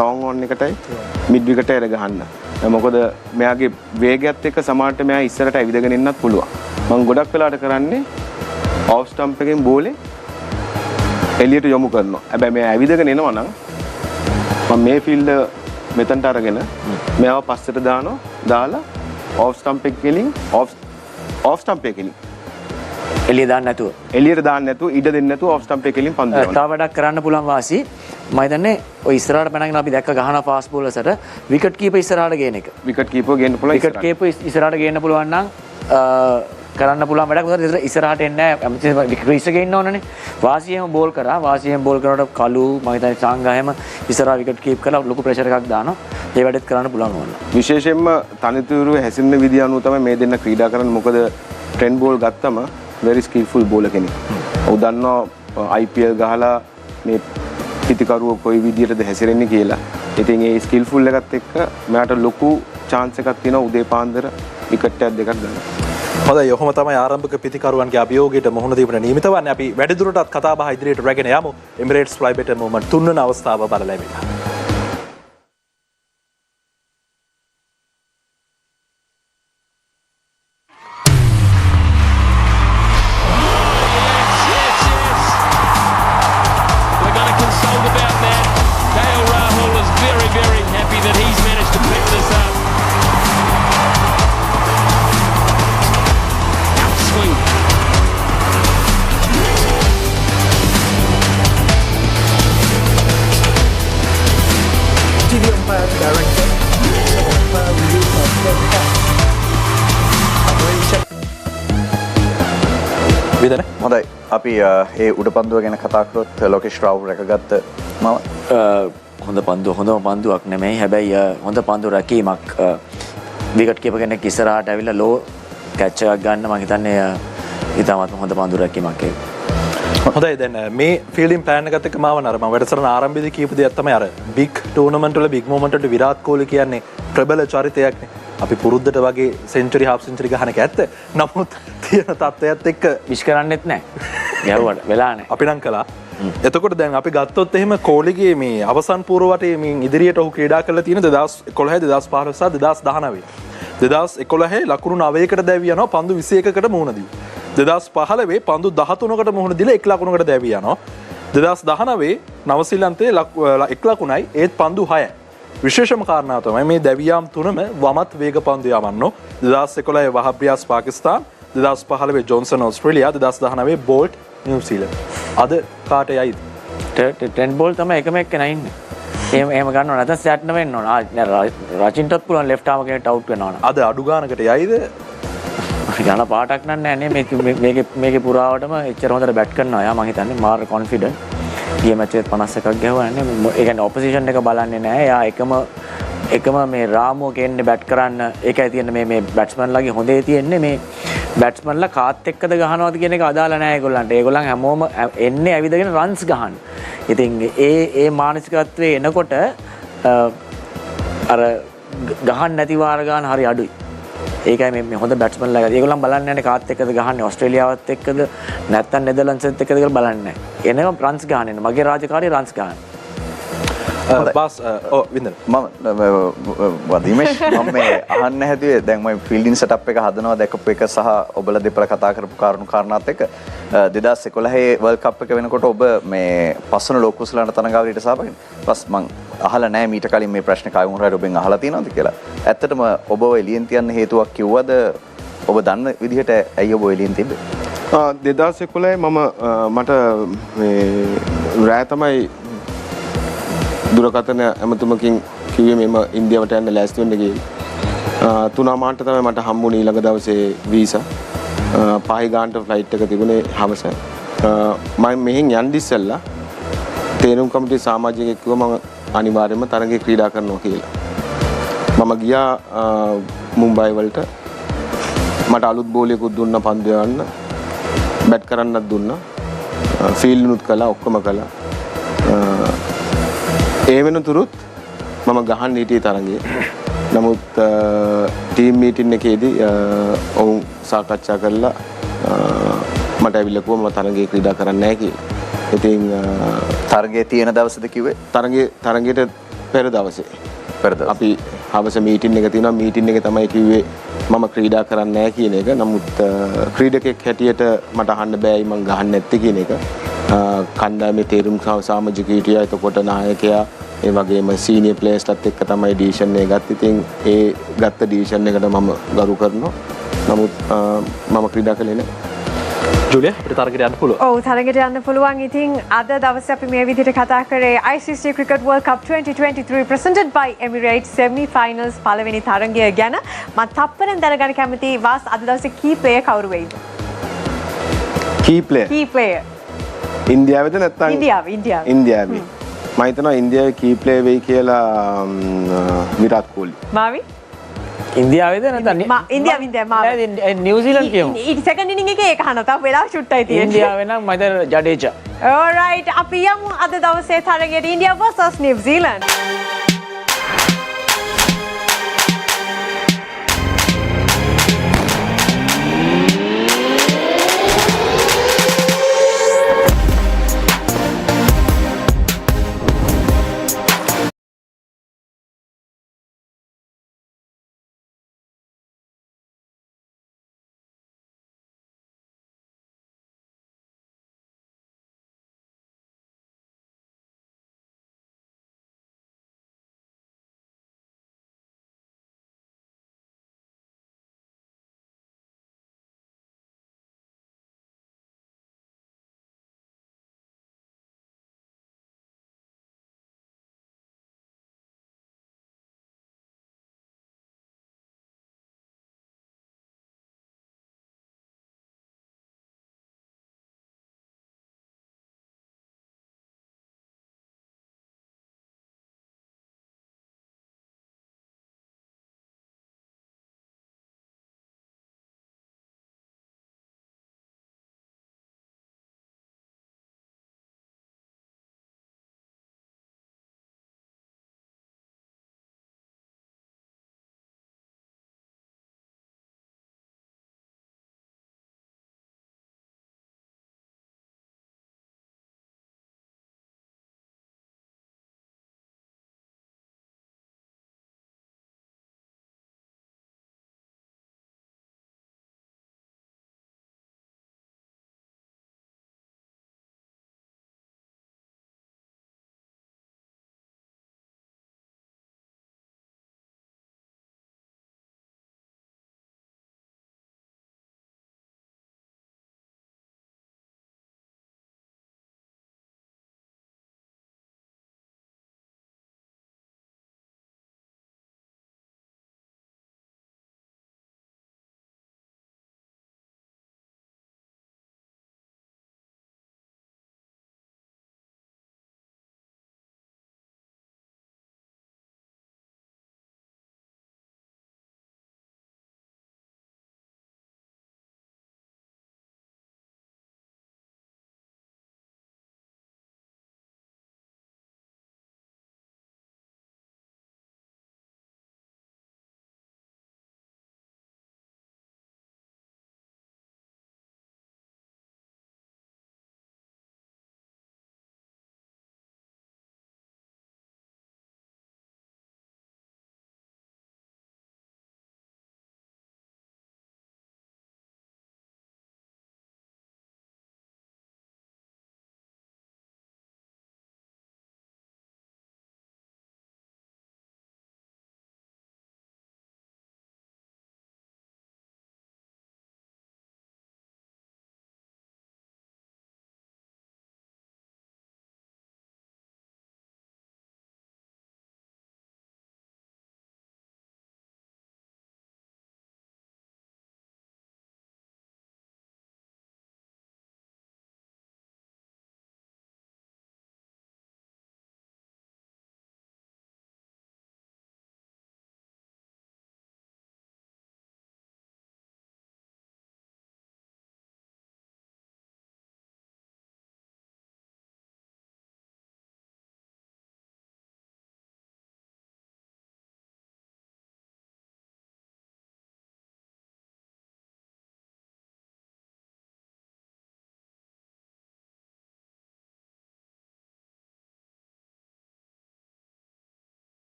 ලොං ඔන් එකටයි මිඩ් විකට එර ගහන්න. මොකද මෙයාගේ වේගයත් එක්ක සමානට මෙයා ඉස්සරට ඇවිදගෙන එන්නත් පුළුවන්. මම ගොඩක් වෙලාට කරන්නේ ඔෆ් ස්ටම්ප් එකෙන් බෝලේ එළියට යොමු කරනවා. හැබැයි මෙයා ඇවිදගෙන එනවා නම් මම මේ ෆීල්ඩ් මෙතනට අරගෙන මෙයාව පස්සට දාලා ඔෆ් ස්ටම්ප් එකකින් ඔෆ් ස්ටම්ප් එකකින් එළිය දාන්න නැතුව ඉඩ දෙන්න නැතුව ඔෆ් ස්ටම්ප් එකකින් පන්දු යවනවා. තව වැඩක් කරන්න පුළුවන් වාසි. මම හිතන්නේ ඔය ඉස්සරහට පැනගෙන අපි දැක්ක ගහන ෆාස්ට් බෝලර්ස්ට විකට් කීපර් ඉස්සරහට ගේන එක. විකට් කීපර් ගේන්න පුළුවන්. විකට් කීපර් ඉස්සරහට ගේන්න පුළුවන් නම් කරන්න පුළුවන් වැඩක්. මොකද ඉස්සරහට එන්නේ නැහැ. ක්‍රීස් එකේ ඉන්න ඕනනේ. වාසියෙම බෝල් කරනකොට කලු මම හිතන්නේ සංගායම ඉස්සරහ විකට් කීප් කරලා ලොකු ප්‍රෙෂර් එකක් දානවා. ඒ වැඩෙත් කරන්න පුළුවන් ඕන. විශේෂයෙන්ම තනිතුරුවේ හැසිරෙන විදිය අනුව තමයි මේ දෙන්න ක්‍රීඩා කරන්නේ. මොකද ට්‍රෙන්ඩ් බෝල් ගත්තම very skillful bowler කෙනෙක්. ඔව් දන්නවා IPL ගහලා මේ පිටිකරුව කොයි විදියටද හැසිරෙන්නේ කියලා. ඉතින් ඒ ස්කිල්ෆුල් එකත් එක්ක මට ලොකු chance එකක් තියෙනවා උදේ පාන්දර විකට් එකක් දෙකක් ගන්න. හොඳයි ඔහොම තමයි ආරම්භක පිටිකරුවන්ගේ අභියෝගයට මුහුණ දීපන නියමිත වන්නේ. අපි වැඩිදුරටත් කතා බහ ඉදිරියට රැගෙන යමු. Emirates Fly Better Movement තුන්වන අවස්ථාව බලලා ඉවිලා. විදන හොඳයි අපි ඒ උඩ පන්දුව ගැන කතා කරොත් ලෝකේෂ් රාව් රැකගත්ත හොඳ හොඳම පන්දුවක් නෙමෙයි. හැබැයි හොඳ පන්දු රැකීමක් විකට් කීපර් කෙනෙක් ඉස්සරහට ඇවිල්ලා ලෝ කැච් එකක් ගන්න මම හිතන්නේ ඉතාමත් හොඳ පන්දු රැකීමක් ඒක. හොඳයි දැන් මේ ෆීල්ඩින් ප්ලෑන් එකත් එක්ක මාව නර මම වැඩසටහන ආරම්භයේදී කියපු දෙයක් තමයි අර බිග් ටූර්නමන්ට් වල බිග් මොමන්ට් වලට විරාට් කොහ්ලි කියන්නේ ප්‍රබල චරිතයක්නේ. අපි පුරුද්දට වගේ සෙන්චුරි හාෆ් සෙන්චුරි ගහන එක ඇත්ත. නමුත් තියෙන තත්ත්වයත් එක්ක විශ් කරන්නෙත් නැහැ. ගැහුවට වෙලා නැහැ. අපි නම් කළා. එතකොට දැන් අපි ගත්තොත් එහෙම කොහ්ලිගේ මේ අවසන් පූර්ව වටේ මින් ඉදිරියට ඔහු ක්‍රීඩා කරලා තියෙන 2011 2015 සහ 2019. 2011 ලකුණු 9කට දැවි යනවා පන්දු 21කට මුහුණ දී. 2015 පන්දු 13කට මුහුණ දීලා 1 ලකුණකට දැවි යනවා. 2019 නවසීලන්තයේ 1 ලකුණයි ඒත් පන්දු 6. විශේෂම කාරණාව තමයි මේ දැවියාම් තුනම වමත් වේග පන්දු යවන්නෝ. 2011 වහබ්‍රියාස් පාකිස්තාන්, 2015 ජොන්සන් ඕස්ට්‍රේලියා, 2019 බෝල්ට් නිව්සීලන්ත. අද කාට යයිද? ට්‍රෙන්ට් බෝල් තමයි එකම එක්කෙනා ඉන්නේ. එහෙම ගන්නව නැත්නම් සැට්න වෙන්න ඕන. රචින්ටත් පුළුවන් ලෙෆ්ට් ආම කෙනෙක්ට අවුට් වෙනවා නම්. අද අඩු ගානකට යයිද? යන පාටක් නෑ නේ මේකේ පුරාවටම එච්චර හොඳට බැට් කරනවා. යා මම හිතන්නේ මාර් කොන්ෆිඩන්ට්. ගිය මැච් එකේ 51ක් ගැහුවා නේ. ඒ කියන්නේ ඔපොසිෂන් එක බලන්නේ නෑ. යා එකම මේ රාමුවක එන්නේ බැට් කරන්න. ඒකයි තියෙන්නේ මේ බැට්ස්මන්ලාගේ හොඳේ තියෙන්නේ මේ බැට්ස්මන්ලා කාත් එක්කද ගහනවද කියන එක අදාළ නෑ ඒගොල්ලන්ට. ඒගොල්ලන් හැමෝම එන්නේ ඇවිදගෙන රන්ස් ගහන්න. ඉතින් ඒ මානසිකත්වයේ එනකොට අර ගහන්න නැති වාර ගන්න හරි අඩුයි. ඒකයි මේ හොඳ බැට්ස්මන්ලා ගත්තා. ඒගොල්ලන් බලන්නේ නැහැ කාත් එක්කද ගහන්නේ ඕස්ට්‍රේලියාවත් එක්කද නැත්නම් නෙදර්ලන්ඩ්ස් එක්කද කියලා බලන්නේ නැහැ. එනවා රන්ස් ගහන්නේ. මගේ රාජකාරිය රන්ස් ගහන්න. බස් වින්දන මම වදිමේෂ් මම මේ අහන්න හැදුවේ දැන් මම ෆීල්ඩින් සෙටප් එක හදනවා දැකපු එක සහ ඔබලා දෙපළ කතා කරපු කාරණාත් එක්ක 2011 වර්ල්ඩ් කප් එක වෙනකොට ඔබ මේ පස්වන ලෝක කුසලාන තරඟාවලියට සහභාගී බස් මං අහලා නැහැ මීට කලින් මේ ප්‍රශ්න කායුන් හරි ඔබෙන් අහලා තියෙනවද කියලා. ඇත්තටම ඔබව එළියෙන් තියන්න හේතුවක් කිව්වද? ඔබ දන්න විදිහට ඇයි ඔබ එළියෙන් තිබ්බේ? 2011 මට මේ රෑ තමයි දුරකථන ඇමතුමකින් කිව්වේ මෙම ඉන්දියාවට යන්න ලෑස්ති වෙන්න කියලා. 3 මාන්ට තමයි මට හම්බුනේ ඊළඟ දවසේ වීසා. 5 ගානට ෆ්ලයිට් එක තිබුණේ හවස. මම මෙහෙන් යන්න ඉස්සෙල්ලා තේරුම් කමිටුවේ සමාජිකයෙක් කිව්වා මම අනිවාර්යයෙන්ම තරඟේ ක්‍රීඩා කරනවා කියලා. මම ගියා මුම්බයි වලට. මට අලුත් බෝලියකුත් දුන්නා පන්දු යවන්න. බැට් කරන්නත් දුන්නා. ෆීල්ඩ්නුත් කළා ඔක්කොම කළා. ඒ වෙනතුරුත් මම ගහන්න හිටියේ තරඟේ. නමුත් ටීම් මීටින් එකේදී ඔවුන් සාකච්ඡා කළා මට ඇවිල්ලා කිව්වා මම තරඟේ ක්‍රීඩා කරන්නේ නැහැ කියලා. ඉතින් තරඟේ තියෙන දවසේද කිව්වේ? තරඟයට පෙර දවසේ. අපි හවස මීටින් එක තියෙනවා. මීටින් එකේ තමයි කිව්වේ මම ක්‍රීඩා කරන්නේ නැහැ කියන එක. නමුත් ක්‍රීඩකෙක් හැටියට මට අහන්න බෑයි මං ගහන්නේ නැත්තේ කියන එක. කණ්ඩායමේ තේරුම් සමාජික හිටියා. එතකොට නායකයා ඒ වගේම සීනියර් ප්ලේයර්ස්ලත් එක්ක තමයි ඩිසිෂන් එක ගත්තේ. ඉතින් ඒ ගත්ත ඩිසිෂන් එකට මම ගරු කරනවා. නමුත් මම ක්‍රීඩා කළේ නැහැ. ජුලියා අපිට තරගයට යන්න පුළුවන්. ඔව් තරගයට යන්න පුළුවන්. ඉතින් අද දවසේ අපි මේ විදිහට කතා කරේ ICC Cricket World Cup 2023 presented by Emirates semi finals පළවෙනි තරගය ගැන. මම තප්පරෙන් දැනගන්න කැමතියි වාස් අද දවසේ key player කවුරු වෙයිද? key player ඉන්දියාවේද නැත්නම් ඉන්දියාවේ. මම හිතනවා ඉන්දියාවේ key player වෙයි කියලා විරාට් කොහ්ලි. මාවි? ඉන්දියාවේද නැත්නම් ඉන්දියාවේ නිව්සීලන්ත කියමු. ඊට සෙකන්ඩ් ඉනිං එකේ ඒක අහනවා. තව වෙලා ෂුට්ටයි තියෙන්නේ. ඉන්දියාවේ නම් මම හිතන්නේ ජඩේජා. All right අපි යමු අද දවසේ තරගයට ඉන්දියා vs New Zealand.